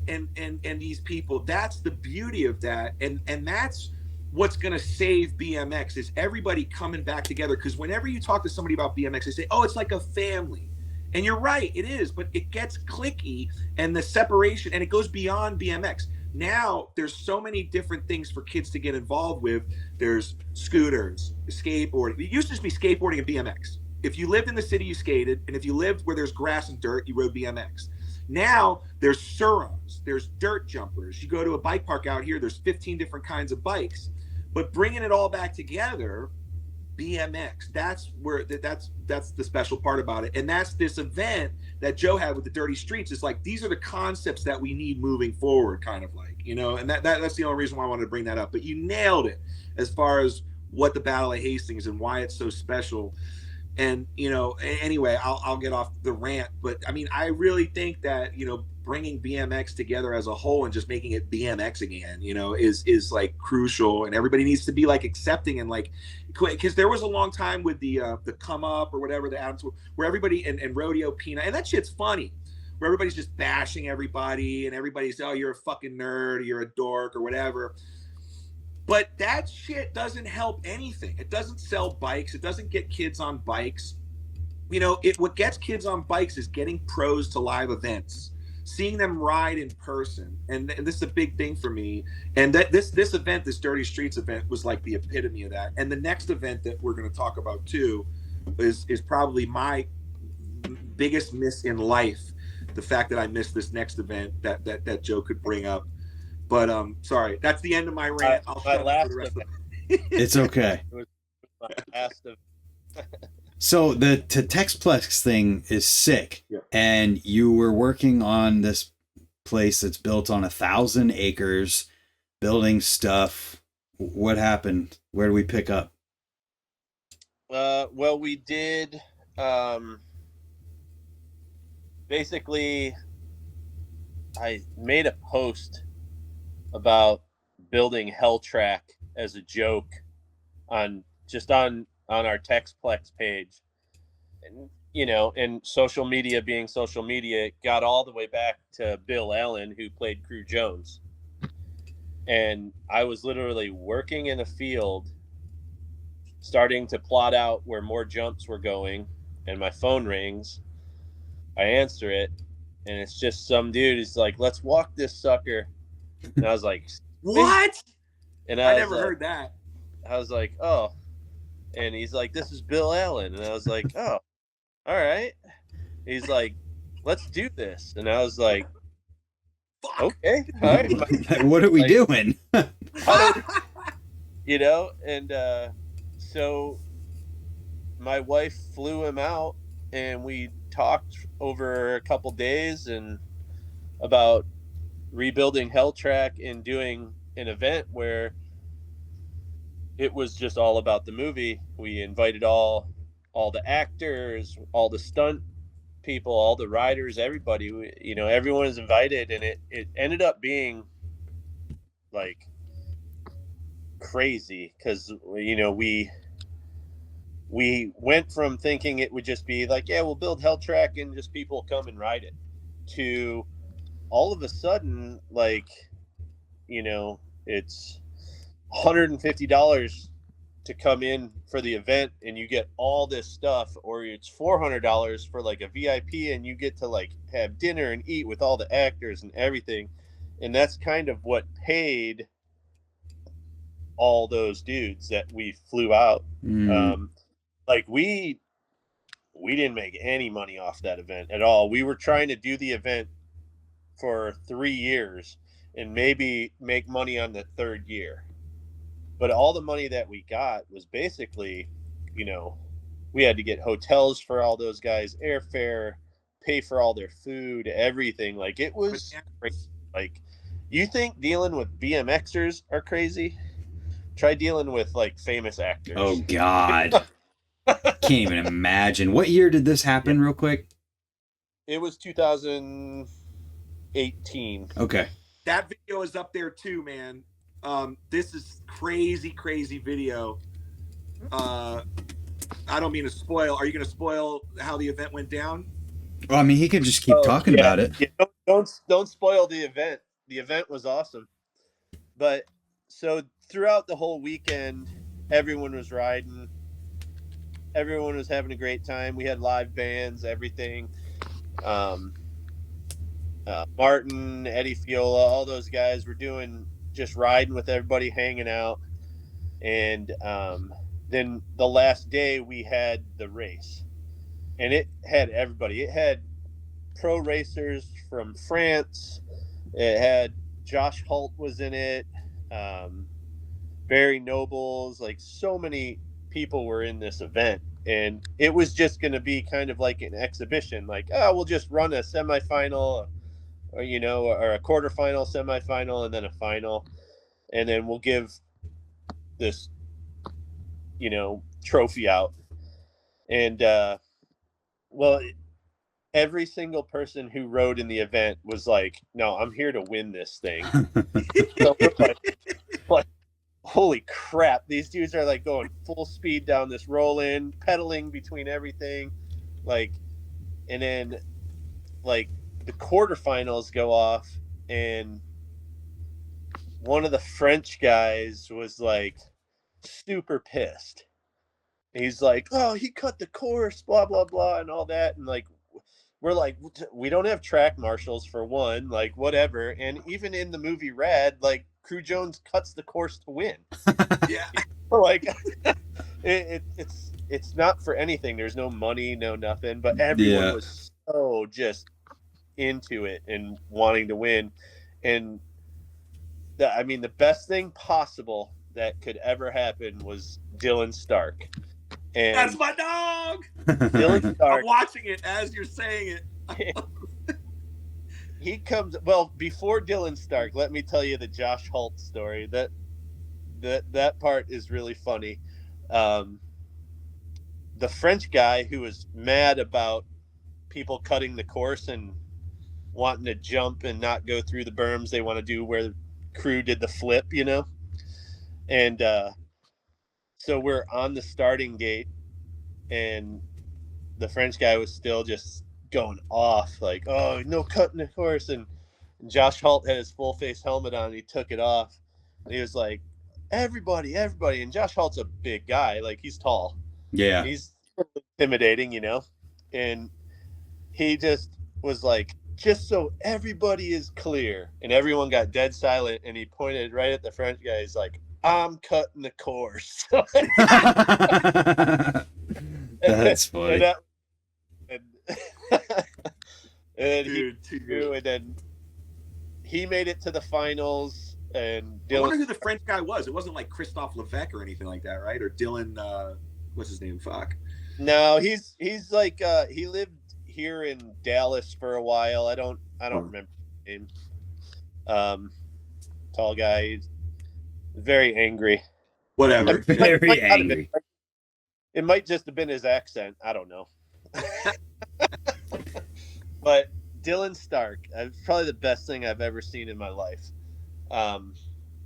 these people. That's the beauty of that, and that's what's going to save BMX, is everybody coming back together. Because whenever you talk to somebody about BMX, they say, oh, it's like a family. And you're right, it is, but it gets cliquey, and the separation, and it goes beyond BMX. Now there's so many different things for kids to get involved with. There's scooters, skateboarding. It used to just be skateboarding and BMX. If you lived in the city, you skated, and if you lived where there's grass and dirt, you rode BMX. Now there's Surros, there's dirt jumpers. You go to a bike park out here, there's 15 different kinds of bikes. But bringing it all back together, BMX, that's the special part about it. And that's this event that Joe had with the Dirty Streets. It's like, these are the concepts that we need moving forward, kind of like, you know, and that's the only reason why I wanted to bring that up. But you nailed it as far as what the Battle of Hastings and why it's so special. And, you know, anyway, I'll get off the rant, but I mean, I really think that, you know, bringing BMX together as a whole and just making it BMX again, you know, is like crucial, and everybody needs to be like accepting and like, because there was a long time with the Come Up or whatever, the Adams, where everybody and Rodeo Peanut, and that shit's funny, where everybody's just bashing everybody, and everybody's, oh, you're a fucking nerd, or you're a dork, or whatever. But that shit doesn't help anything. It doesn't sell bikes. It doesn't get kids on bikes. You know, what gets kids on bikes is getting pros to live events, seeing them ride in person. And this is a big thing for me. And this event, this Dirty Streets event, was like the epitome of that. And the next event that we're going to talk about too is probably my biggest miss in life. The fact that I missed this next event that Joe could bring up. But sorry, that's the end of my rant. I'll shut up for the rest of it. It's okay. It was my last of. So the Texplex thing is sick. Yeah. And you were working on this place that's built on 1,000 acres, building stuff. What happened? Where do we pick up? Well, we did. basically I made a post about building Hell Track as a joke on our Textplex page. And, you know, and social media being social media, it got all the way back to Bill Allen, who played Crew Jones. And I was literally working in a field, starting to plot out where more jumps were going, and my phone rings. I answer it, and it's just some dude who's like, "Let's walk this sucker." And I was like, What? And I never heard that. I was like, "Oh." And he's like, "This is Bill Allen." And I was like, "Oh, all right." He's like, "Let's do this." And I was like, Fuck. "Okay, all right." What are we doing? You know, and so my wife flew him out, and we talked over a couple days and about rebuilding Hell Track and doing an event where it was just all about the movie. We invited all the actors, all the stunt people, all the riders, everybody. You know, everyone is invited, and it ended up being like crazy because, you know, we went from thinking it would just be like, yeah, we'll build Hell Track and just people come and ride it, to all of a sudden, like, you know, it's $150 to come in for the event and you get all this stuff, or it's $400 for like a VIP and you get to like have dinner and eat with all the actors and everything. And that's kind of what paid all those dudes that we flew out. Like we didn't make any money off that event at all. We were trying to do the event for 3 years and maybe make money on the third year. But all the money that we got was basically, you know, we had to get hotels for all those guys, airfare, pay for all their food, everything. Like, it was crazy. Like, you think dealing with BMXers are crazy? Try dealing with like famous actors. Oh God. Can't even imagine. What year did this happen, real quick? It was 2018. Okay. That video is up there too, man. This is crazy video. I don't mean to spoil. Are you going to spoil how the event went down? Well, I mean, he can just keep talking about it. Yeah, don't spoil the event. The event was awesome. But so throughout the whole weekend, everyone was riding. Everyone was having a great time. We had live bands, everything. Martin, Eddie Fiola, all those guys were just riding with everybody, hanging out. And then the last day we had the race, and it had everybody. It had pro racers from France. It had Josh Holt was in it. Barry Nobles, like so many people were in this event, and it was just going to be kind of like an exhibition. Like, we'll just run a semifinal, or, you know, or a quarterfinal, semifinal, and then a final. And then we'll give this, you know, trophy out. And, well, every single person who rode in the event was like, no, I'm here to win this thing. So we're like, holy crap, these dudes are like going full speed down this roll in, pedaling between everything. Like, and then like the quarterfinals go off, and one of the French guys was like super pissed. He's like, oh, he cut the course, blah, blah, blah, and all that. And like, we're like, we don't have track marshals for one, like whatever. And even in the movie Rad, like Crew Jones cuts the course to win. Yeah. Like it's not for anything. There's no money, no nothing, but everyone was so just into it and wanting to win. And I mean, the best thing possible that could ever happen was Dylan Stark. And that's my dog. Dylan Stark. I'm watching it as you're saying it. He comes, before Dylan Stark, let me tell you the Josh Holt story. That part is really funny. The French guy who was mad about people cutting the course and wanting to jump and not go through the berms. They want to do where the crew did the flip, you know? And so we're on the starting gate, and the French guy was still just going off, like, oh, no cutting the course. And Josh Holt had his full face helmet on, and he took it off. And he was like, everybody. And Josh Holt's a big guy. Like, he's tall. Yeah. He's intimidating, you know? And he just was like, just so everybody is clear. And everyone got dead silent, and he pointed right at the French guy. He's like, I'm cutting the course. That's funny. And then he made it to the finals. And I wonder who the French guy was. It wasn't like Christophe Levesque or anything like that, right? Or Dylan, what's his name? Fuck. No, he's like he lived here in Dallas for a while. I don't remember his name. Tall guy, he's very angry. Whatever. Very angry. It might just have been his accent. I don't know. But Dylan Stark, probably the best thing I've ever seen in my life.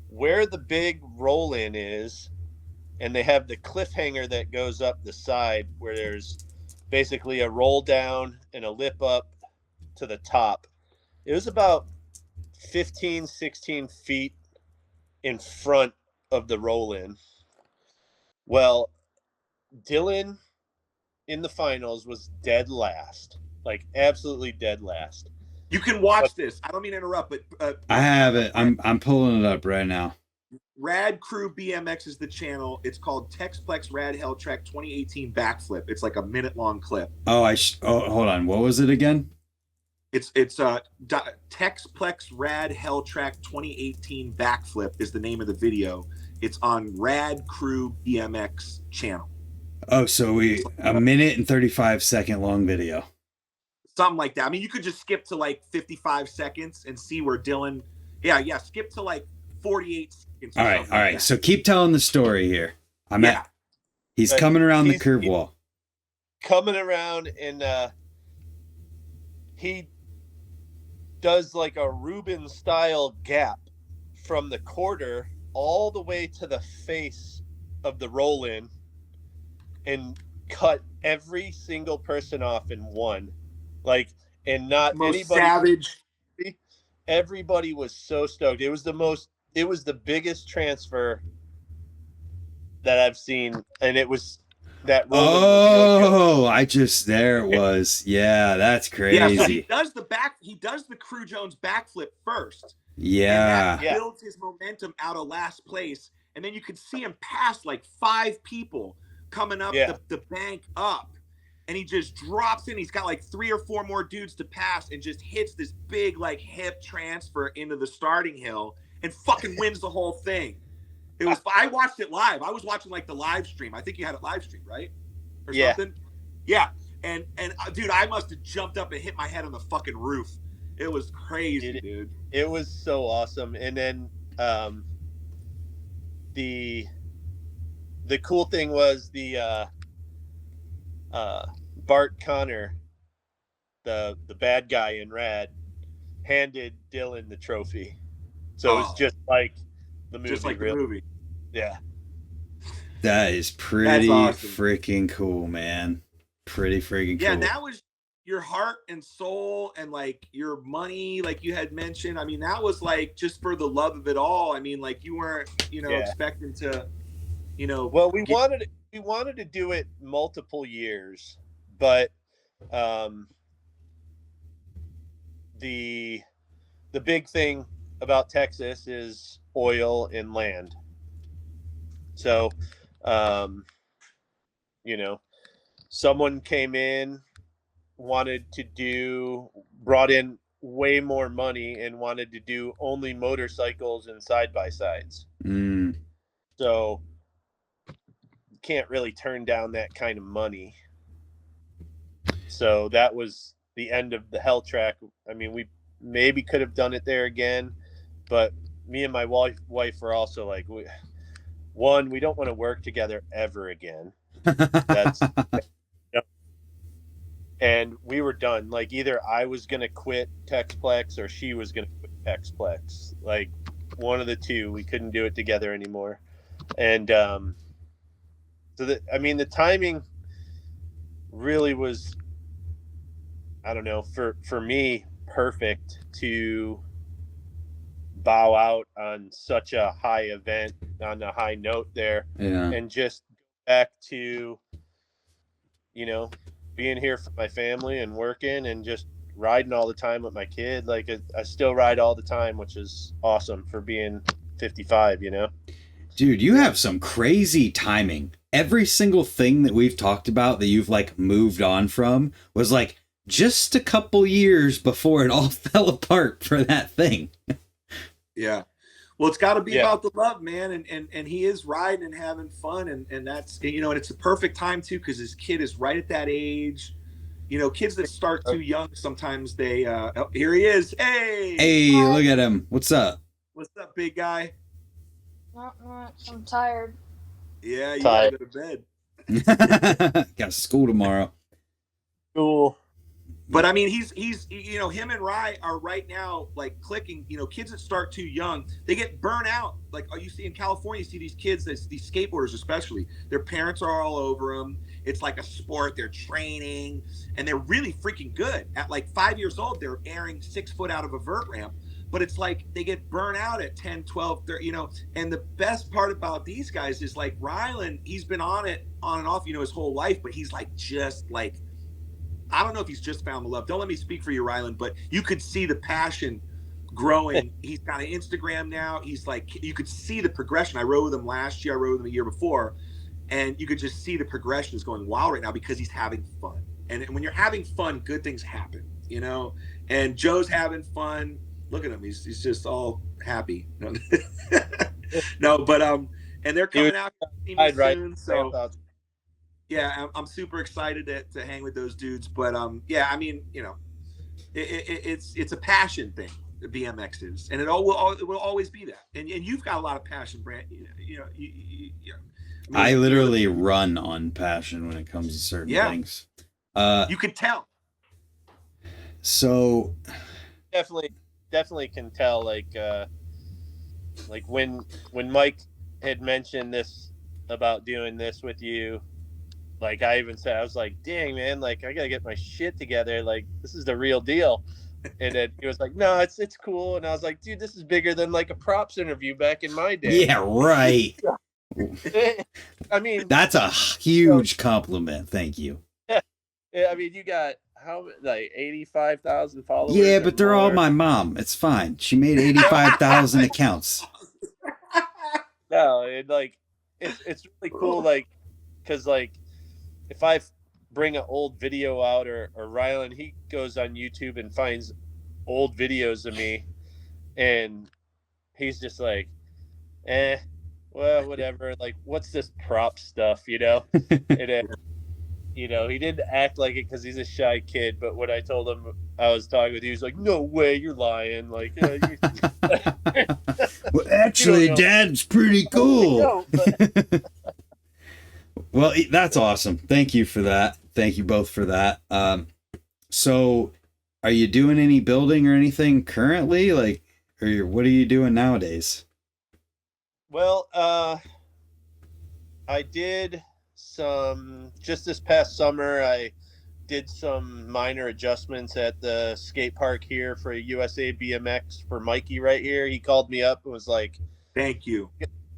Where the big roll-in is, and they have the cliffhanger that goes up the side where there's basically a roll down and a lip up to the top. It was about 15, 16 feet in front of the roll-in. Well, Dylan in the finals was dead last, like absolutely dead last. You can watch this. I don't mean to interrupt, but I have it. I'm pulling it up right now. Rad Crew BMX is the channel. It's called Texplex Rad Hell Track 2018 Backflip. It's like a minute-long clip. Oh, hold on. What was it again? It's Texplex Rad Hell Track 2018 Backflip is the name of the video. It's on Rad Crew BMX channel. Oh, so a minute and 35-second long video. Something like that. I mean, you could just skip to like 55 seconds and see where Dylan. Yeah. Skip to like 48 seconds. All right. So keep telling the story here. He's coming around the curve wall. Coming around, and he does like a Rubin style gap from the quarter all the way to the face of the roll-in, and cut every single person off in one. Like, and not most anybody savage. Everybody was so stoked. It was the biggest transfer that I've seen, and it was that. There it was. Yeah, that's crazy. Yeah, so he does the Crew Jones backflip first. Yeah. And that builds his momentum out of last place, and then you could see him pass like 5 people coming up the bank up. And he just drops in. He's got like 3 or 4 more dudes to pass, and just hits this big like hip transfer into the starting hill and fucking wins the whole thing. It was. I watched it live. I was watching like the live stream. I think you had it live stream, right? Or something. Yeah. And dude, I must have jumped up and hit my head on the fucking roof. It was crazy, dude. It was so awesome. And then the cool thing was the Bart Connor, the bad guy in Rad, handed Dylan the trophy. So it was just like the movie. Just like the movie. Yeah. That is pretty freaking cool, man. Pretty freaking cool. Yeah, that was your heart and soul and like your money, like you had mentioned. I mean, that was like just for the love of it all. I mean, like you weren't, expecting to, Well, we wanted to do it multiple years, but the big thing about Texas is oil and land. So, someone came in, brought in way more money and wanted to do only motorcycles and side-by-sides. So can't really turn down that kind of money. So that was the end of the Hell Track. I mean, we maybe could have done it there again, but me and my wife were also like, we don't want to work together ever again. That's and we were done. Like either I was gonna quit Texplex or she was gonna quit Texplex. Like one of the two. We couldn't do it together anymore. And I mean, the timing really was, I don't know, for me, perfect to bow out on such a high event, on a high note there, and just back to, you know, being here for my family and working and just riding all the time with my kid. Like I still ride all the time, which is awesome for being 55, you know? Dude, you have some crazy timing. Every single thing that we've talked about that you've like moved on from was like just a couple years before it all fell apart for that thing. Yeah. Well, it's got to be about the love, man. And he is riding and having fun. And that's, you know, and it's a perfect time too, because his kid is right at that age. You know, kids that start too young, sometimes they, oh, here he is. Hey, look at him. What's up? What's up, big guy? Not much. I'm tired. Yeah, you gotta go to bed. Got school tomorrow. Cool. But I mean, he's you know, him and Rye are right now like clicking. You know, kids that start too young, they get burnt out. Like you see in California, you see these kids, these skateboarders especially. Their parents are all over them. It's like a sport. They're training, and they're really freaking good. At like 5 years old, they're airing 6 foot out of a vert ramp. But it's like they get burnt out at 10, 12, 30, you know. And the best part about these guys is like Rylan, he's been on it on and off, you know, his whole life. But he's like just like, I don't know if he's just found the love. Don't let me speak for you, Rylan, but you could see the passion growing. He's got an Instagram now. He's like, you could see the progression. I rode with him last year. I rode with him the year before. And you could just see the progression is going wild right now because he's having fun. And when you're having fun, good things happen, you know. And Joe's having fun. Look at him. He's just all happy. No, but and they're coming out soon. So yeah, I'm super excited to hang with those dudes. But yeah, I mean, you know, it's a passion thing. The BMX is, and it will always be that. And you've got a lot of passion, Brant. You know, I literally run on passion when it comes to certain things. You could tell. So definitely can tell. Like when Mike had mentioned this about doing this with you, like I even said, I was like, dang man, like I gotta get my shit together. Like this is the real deal. And then he was like, no, it's cool. And I was like, dude, this is bigger than like a props interview back in my day. Yeah, right. I mean, that's a huge compliment. Thank you. I mean, you got like 85,000 followers. Yeah, but they're all my mom. It's fine. She made 85,000 accounts. No, it's really cool. Like, cause like if I bring an old video out or Rylan, he goes on YouTube and finds old videos of me and he's just like, well, whatever. Like, what's this prop stuff, you know? And you know, he didn't act like it because he's a shy kid. But when I told him I was talking with you, he was like, "No way, you're lying!" Like, well, actually, Dad's pretty cool. Well, that's awesome. Thank you for that. Thank you both for that. So, are you doing any building or anything currently? Like, or what are you doing nowadays? Well, I did some just this past summer. I did some minor adjustments at the skate park here for a USA BMX for Mikey right here. He called me up and was like, "Thank you.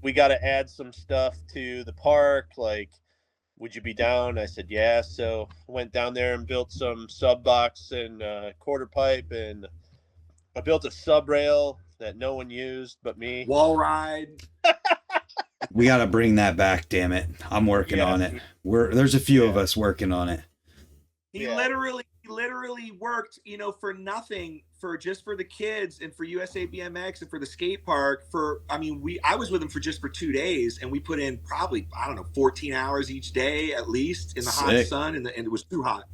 We got to add some stuff to the park. Like, would you be down?" I said, "Yeah." So I went down there and built some sub box and quarter pipe, and I built a sub rail that no one used but me. Wall ride. We got to bring that back, damn it. I'm working on it. There's a few of us working on it. He literally worked, you know, for nothing, for the kids and for USA BMX and for the skate park. I was with him for 2 days, and we put in probably, I don't know, 14 hours each day at least in the hot sun, and it was too hot.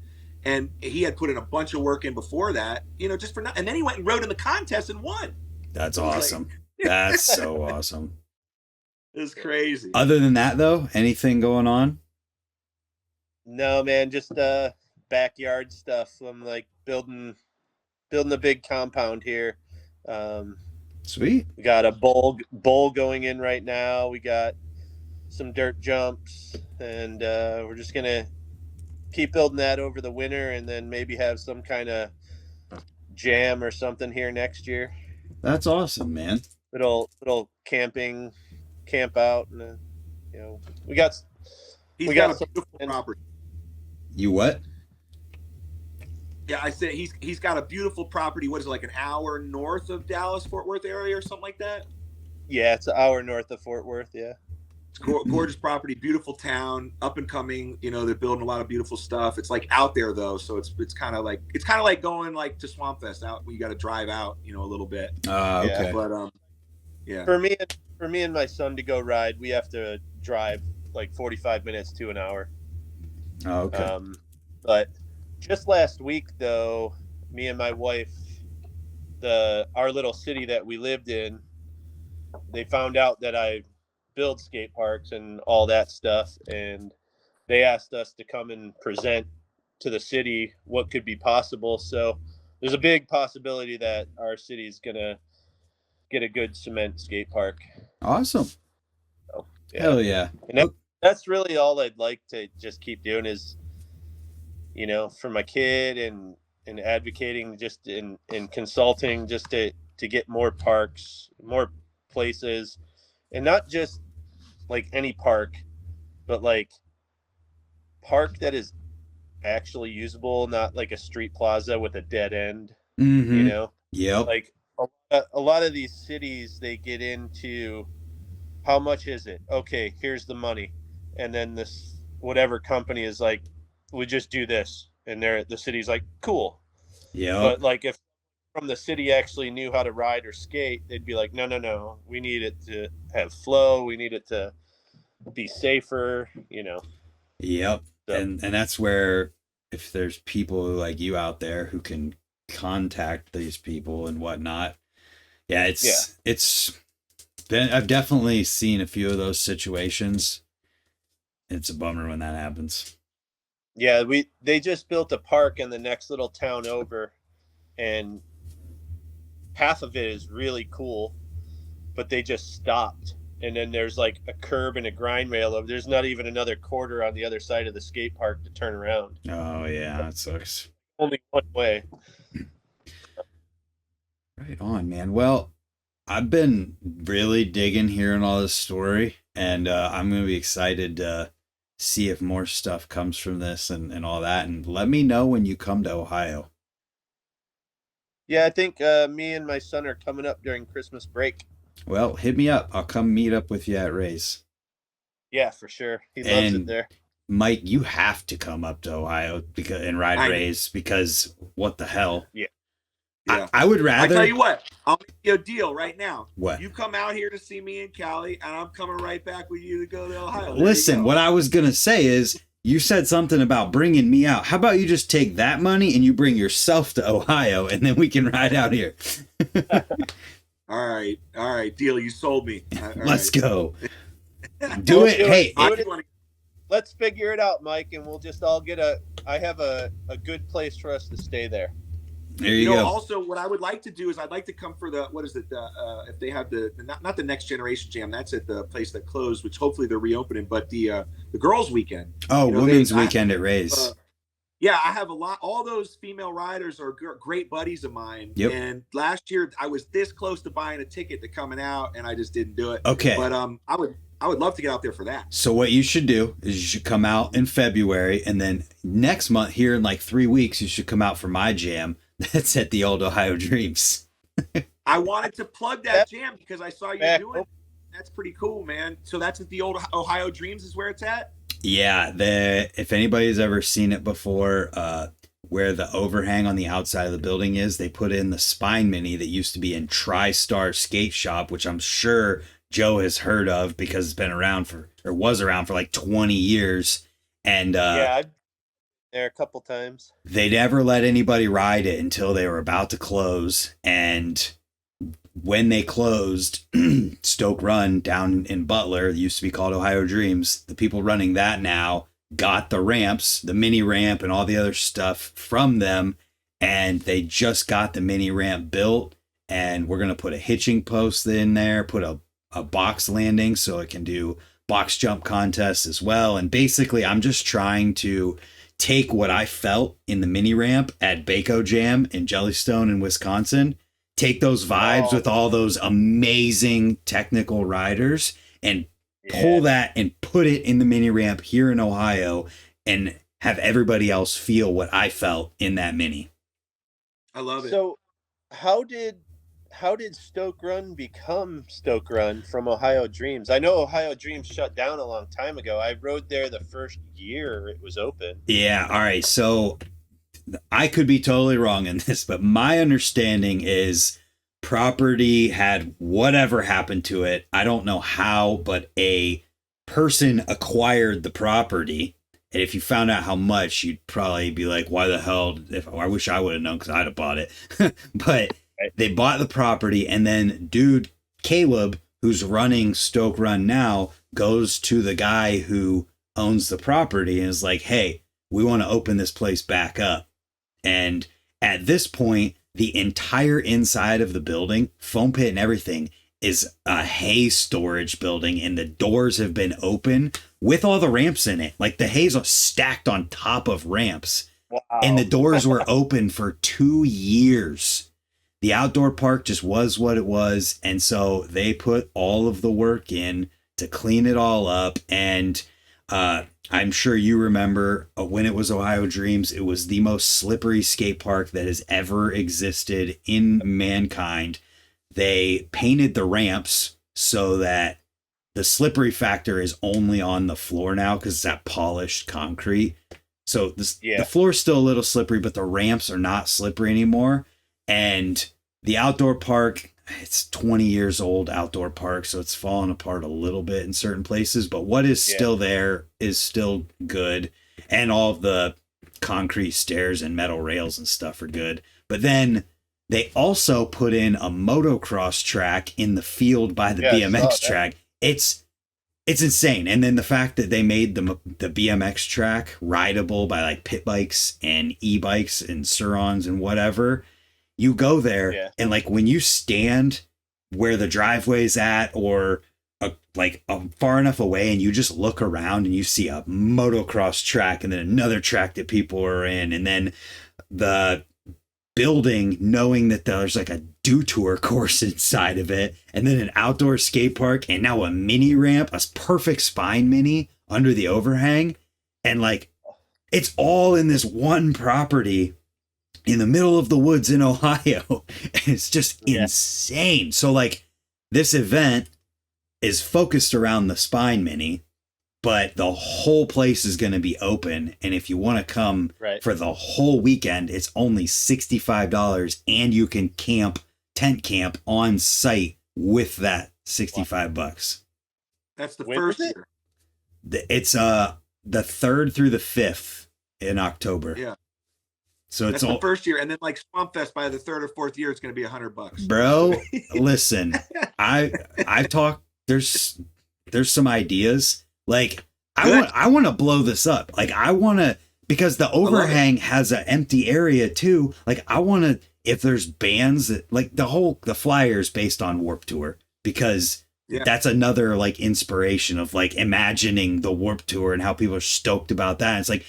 And he had put in a bunch of work in before that, you know, just for nothing. And then he went and rode in the contest and won. That's awesome. That's so awesome. It's crazy. Other than that, though, anything going on? No, man, just backyard stuff. I'm like building a big compound here. Sweet. We got a bowl going in right now. We got some dirt jumps, and we're just gonna keep building that over the winter, and then maybe have some kind of jam or something here next year. That's awesome, man. Little camp out, and we got He's we got got a some beautiful property. You what? Yeah, I said he's got a beautiful property. What is it, like an hour north of Dallas, Fort Worth area or something like that? Yeah, it's an hour north of Fort Worth. Yeah. It's gorgeous property, beautiful town, up and coming. They're building a lot of beautiful stuff. It's like out there though, so it's kind of like going like to Swamp Fest out. You got to drive out, a little bit. Okay. Yeah. But yeah. For me and my son to go ride, we have to drive like 45 minutes to an hour. Oh, okay. But just last week though, me and my wife, our little city that we lived in, they found out that I build skate parks and all that stuff, and they asked us to come and present to the city what could be possible. So there's a big possibility that our city's gonna get a good cement skate park. Awesome. So, yeah. Hell yeah. And that's really all I'd like to just keep doing is, for my kid and advocating just in consulting, just to get more parks, more places, and not just like any park, but like park that is actually usable, not like a street plaza with a dead end. Mm-hmm. Yep. Like a lot of these cities, they get into how much is it? Okay, here's the money. And then this whatever company is like, we just do this. And the city's like, cool. Yeah. But like if from the city actually knew how to ride or skate, they'd be like, no. We need it to have flow. We need it to be safer, Yep. So. And that's where, if there's people like you out there who can contact these people and whatnot. Yeah, it's been, I've definitely seen a few of those situations. It's a bummer when that happens. Yeah, they just built a park in the next little town over, and half of it is really cool, but they just stopped. And then there's like a curb and a grind rail over. There's not even another quarter on the other side of the skate park to turn around. Oh yeah, that sucks. Only one way. Right on, man. Well, I've been really digging hearing all this story, and I'm going to be excited to see if more stuff comes from this and all that. And let me know when you come to Ohio. Yeah, I think me and my son are coming up during Christmas break. Well, hit me up. I'll come meet up with you at Ray's. Yeah, for sure. He loves it there. Mike, you have to come up to Ohio and ride Ray's, because what the hell? Yeah. I would rather. I tell you what, I'll make you a deal right now. What? You come out here to see me in Cali, and I'm coming right back with you to go to Ohio. Listen, what I was going to say is, you said something about bringing me out. How about you just take that money and you bring yourself to Ohio, and then we can ride out here. All right, deal. You sold me. Let's go. Do it. Hey, let's figure it out, Mike, and we'll just all get I have a good place for us to stay there. There you go. Also, what I would like to do is I'd like to come for if they have not the Next Generation Jam, that's at the place that closed, which hopefully they're reopening, but the girls' weekend. Oh, women's weekend at Ray's. Yeah, I have all those female riders are great buddies of mine. Yep. And last year I was this close to buying a ticket to coming out, and I just didn't do it. Okay. But I would love to get out there for that. So what you should do is you should come out in February, and then next month, here in like 3 weeks, you should come out for my jam. That's at the old Ohio Dreams. I wanted to plug that jam because I saw you doing it. That's pretty cool, man. So that's at the old Ohio Dreams is where it's at? Yeah, if anybody's ever seen it before, where the overhang on the outside of the building is, they put in the Spine Mini that used to be in TriStar Skate Shop, which I'm sure Joe has heard of because it's been around was around for like 20 years. And I've been there a couple times. They never let anybody ride it until they were about to close. And when they closed, Stoke Run down in Butler, it used to be called Ohio Dreams. The people running that now got the ramps, the mini ramp and all the other stuff from them. And they just got the mini ramp built. And we're going to put a hitching post in there, put a box landing so it can do box jump contests as well. And basically, I'm just trying to take what I felt in the mini ramp at Baco Jam in Jellystone in Wisconsin, take those vibes with all those amazing technical riders and pull that and put it in the mini ramp here in Ohio and have everybody else feel what I felt in that mini. I love it. So how did Stoke Run become Stoke Run from Ohio Dreams? I know Ohio Dreams shut down a long time ago. I rode there the first year it was open. Yeah. All right. So I could be totally wrong in this, but my understanding is property had whatever happened to it. I don't know how, but a person acquired the property. And if you found out how much, you'd probably be like, why the hell? I wish I would have known because I'd have bought it. But they bought the property, and then dude Caleb, who's running Stoke Run now, goes to the guy who owns the property and is like, hey, we want to open this place back up. And at this point, the entire inside of the building, foam pit and everything, is a hay storage building, and the doors have been open with all the ramps in it. Like the hays are stacked on top of ramps. Wow. And the doors were open for 2 years. The outdoor park just was what it was. And so they put all of the work in to clean it all up. And I'm sure you remember when it was Ohio Dreams, it was the most slippery skate park that has ever existed in mankind. They painted the ramps so that the slippery factor is only on the floor now because it's that polished concrete. So the floor is still a little slippery, but the ramps are not slippery anymore. And the outdoor park, it's 20 years old outdoor park, so it's fallen apart a little bit in certain places. But what is still there is still good. And all of the concrete stairs and metal rails and stuff are good. But then they also put in a motocross track in the field by the BMX track. It's insane. And then the fact that they made the BMX track rideable by like pit bikes and e-bikes and Surons and whatever. You go there and like when you stand where the driveway's at or far enough away and you just look around and you see a motocross track and then another track that people are in, and then the building knowing that there's like a dew tour course inside of it, and then an outdoor skate park, and now a mini ramp, a perfect spine mini under the overhang, and like it's all in this one property in the middle of the woods in Ohio. It's just insane. So like this event is focused around the spine mini, but the whole place is going to be open. And if you want to come for the whole weekend, it's only $65 and you can tent camp on site with that $65. That's the first year. It's the 3rd through the 5th in October. Yeah. So it's that's the first year, and then like Swamp Fest by the 3rd or 4th year, it's going to be $100. Bro, listen, I've talked. There's some ideas. Like I want to blow this up. Like I want to, because the overhang has an empty area too. Like I want to, if there's bands that like the flyers based on Warped Tour, because that's another like inspiration of like imagining the Warped Tour and how people are stoked about that. And it's like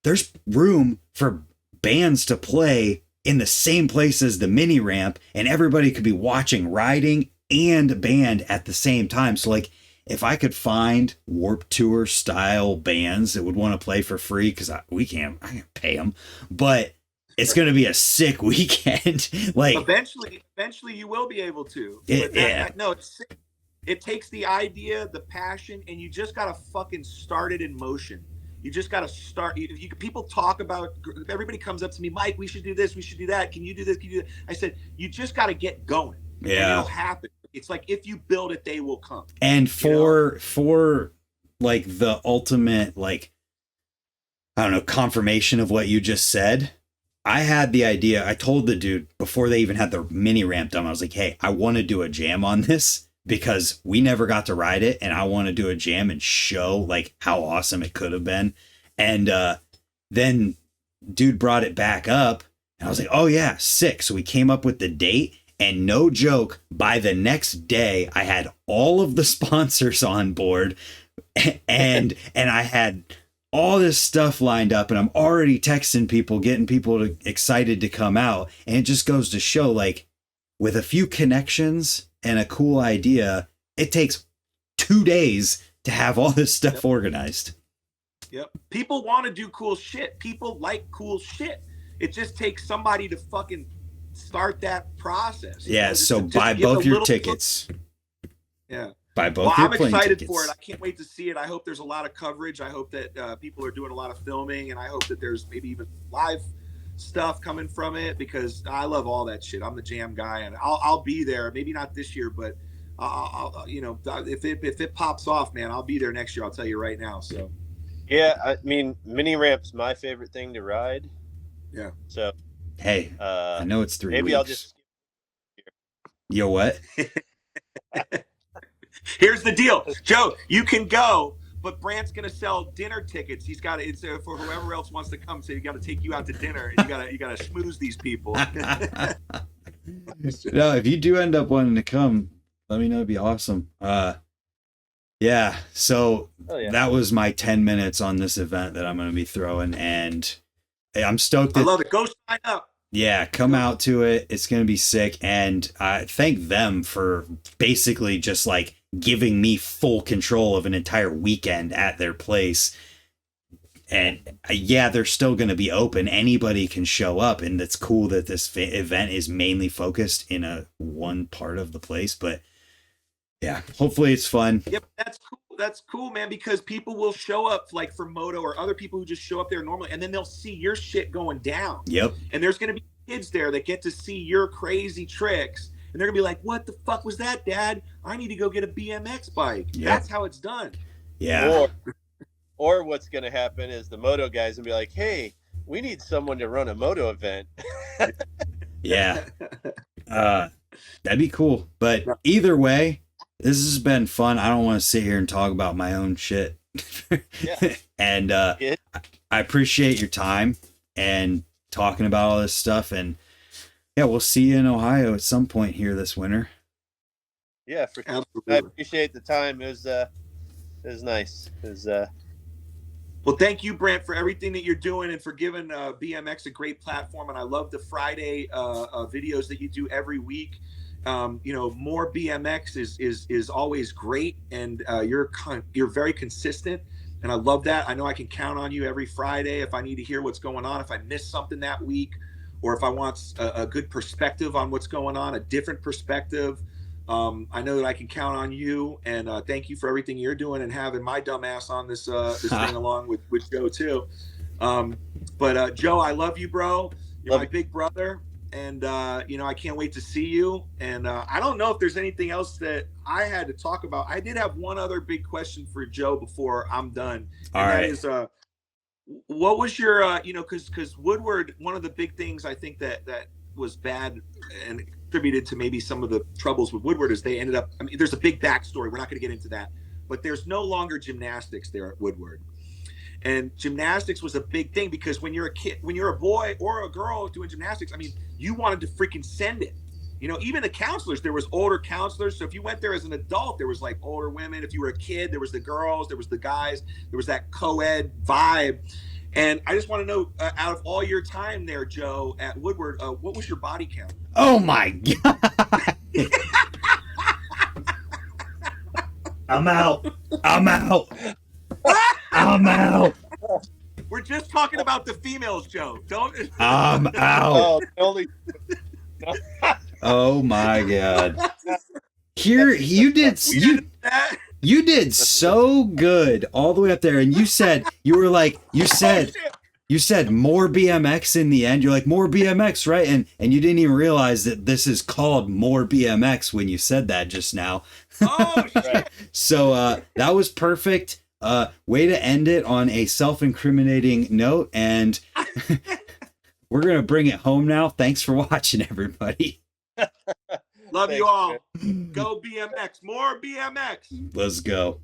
there's room for bands to play in the same place as the mini ramp, and everybody could be watching riding and band at the same time. So like if I could find Warped Tour style bands that would want to play for free, because I can't pay them, but it's going to be a sick weekend. Like eventually you will be able to. It takes the idea, the passion, and you just got to fucking start it in motion. You just got to start. People talk about, everybody comes up to me, Mike, we should do this, we should do that. Can you do this? Can you do that? I said, you just got to get going. Yeah. And it'll happen. It's like, if you build it, they will come. And for like the ultimate, like, I don't know, confirmation of what you just said, I had the idea. I told the dude before they even had the mini ramp done, I was like, hey, I want to do a jam on this because we never got to ride it. And I want to do a jam and show like how awesome it could have been. And then dude brought it back up, and I was like, oh yeah, sick. So we came up with the date, and no joke, by the next day I had all of the sponsors on board, and I had all this stuff lined up, and I'm already texting people, getting people excited to come out. And it just goes to show, like, with a few connections and a cool idea, it takes 2 days to have all this stuff organized. Yep. People want to do cool shit. People like cool shit. It just takes somebody to fucking start that process. Yeah, so buy both your tickets. Yeah. Buy both your plane excited tickets. for it. I can't wait to see it. I hope there's a lot of coverage. I hope that people are doing a lot of filming, and I hope that there's maybe even live stuff coming from it, because I love all that shit. I'm the jam guy, and I'll be there. Maybe not this year, but I'll if it pops off, man, I'll be there next year. I'll tell you right now. So Yeah, I mean, mini ramp's my favorite thing to ride. yeah. So Hey, I know it's 3 maybe weeks. I'll just. Yo, what? Here's the deal, Joe. You can go, but Brant's gonna sell dinner tickets. He's got it's for whoever else wants to come. So you got to take you out to dinner, and you gotta schmooze these people. No, if you do end up wanting to come, let me know. It'd be awesome. Yeah. So that was my 10 minutes on this event that I'm going to be throwing, and I'm stoked. I love it. Go sign up. Yeah, come out to it. It's going to be sick. And I thank them for basically just like giving me full control of an entire weekend at their place. And yeah, they're still going to be open. Anybody can show up. And it's cool that this event is mainly focused in one part of the place. But yeah, hopefully it's fun. Yep, that's cool. That's cool, man, because people will show up like for Moto or other people who just show up there normally, and then they'll see your shit going down. Yep. And there's going to be kids there that get to see your crazy tricks, and they're going to be like, what the fuck was that, Dad? I need to go get a BMX bike. Yep. That's how it's done. Yeah. Or what's going to happen is the Moto guys will be like, hey, we need someone to run a Moto event. Yeah. That'd be cool. But either way, this has been fun. I don't want to sit here and talk about my own shit. And I appreciate your time and talking about all this stuff. And yeah, we'll see you in Ohio at some point here this winter. Yeah, for sure. I appreciate the time. It was nice. Well, thank you, Brant, for everything that you're doing and for giving BMX a great platform. And I love the Friday videos that you do every week. MooreBMX is always great, and you're very consistent, and I love that. I know I can count on you every Friday if I need to hear what's going on, if I miss something that week, or if I want a good perspective on what's going on, a different perspective. I know that I can count on you, and thank you for everything you're doing and having my dumb ass on this thing along with Joe too. But Joe, I love you, bro. You're my big brother. And, I can't wait to see you. And I don't know if there's anything else that I had to talk about. I did have one other big question for Joe before I'm done. All right. That is, what was your, because Woodward, one of the big things I think that was bad and contributed to maybe some of the troubles with Woodward is they ended up, I mean, there's a big backstory. We're not going to get into that. But there's no longer gymnastics there at Woodward. And gymnastics was a big thing because when you're a kid, when you're a boy or a girl doing gymnastics, I mean, you wanted to freaking send it. Even the counselors, there was older counselors. So if you went there as an adult, there was like older women. If you were a kid, there was the girls, there was the guys, there was that co-ed vibe. And I just want to know, out of all your time there, Joe, at Woodward, what was your body count? Oh my God. I'm out. We're just talking about the females, Joe. Don't. I'm out. Oh my God. Here you did so good all the way up there, and you said MooreBMX in the end. You're like MooreBMX, right? And you didn't even realize that this is called MooreBMX when you said that just now. Oh shit. So that was perfect. Way to end it on a self-incriminating note, and we're gonna bring it home now. Thanks for watching, everybody. Love you all. Go BMX. MooreBMX. Let's go.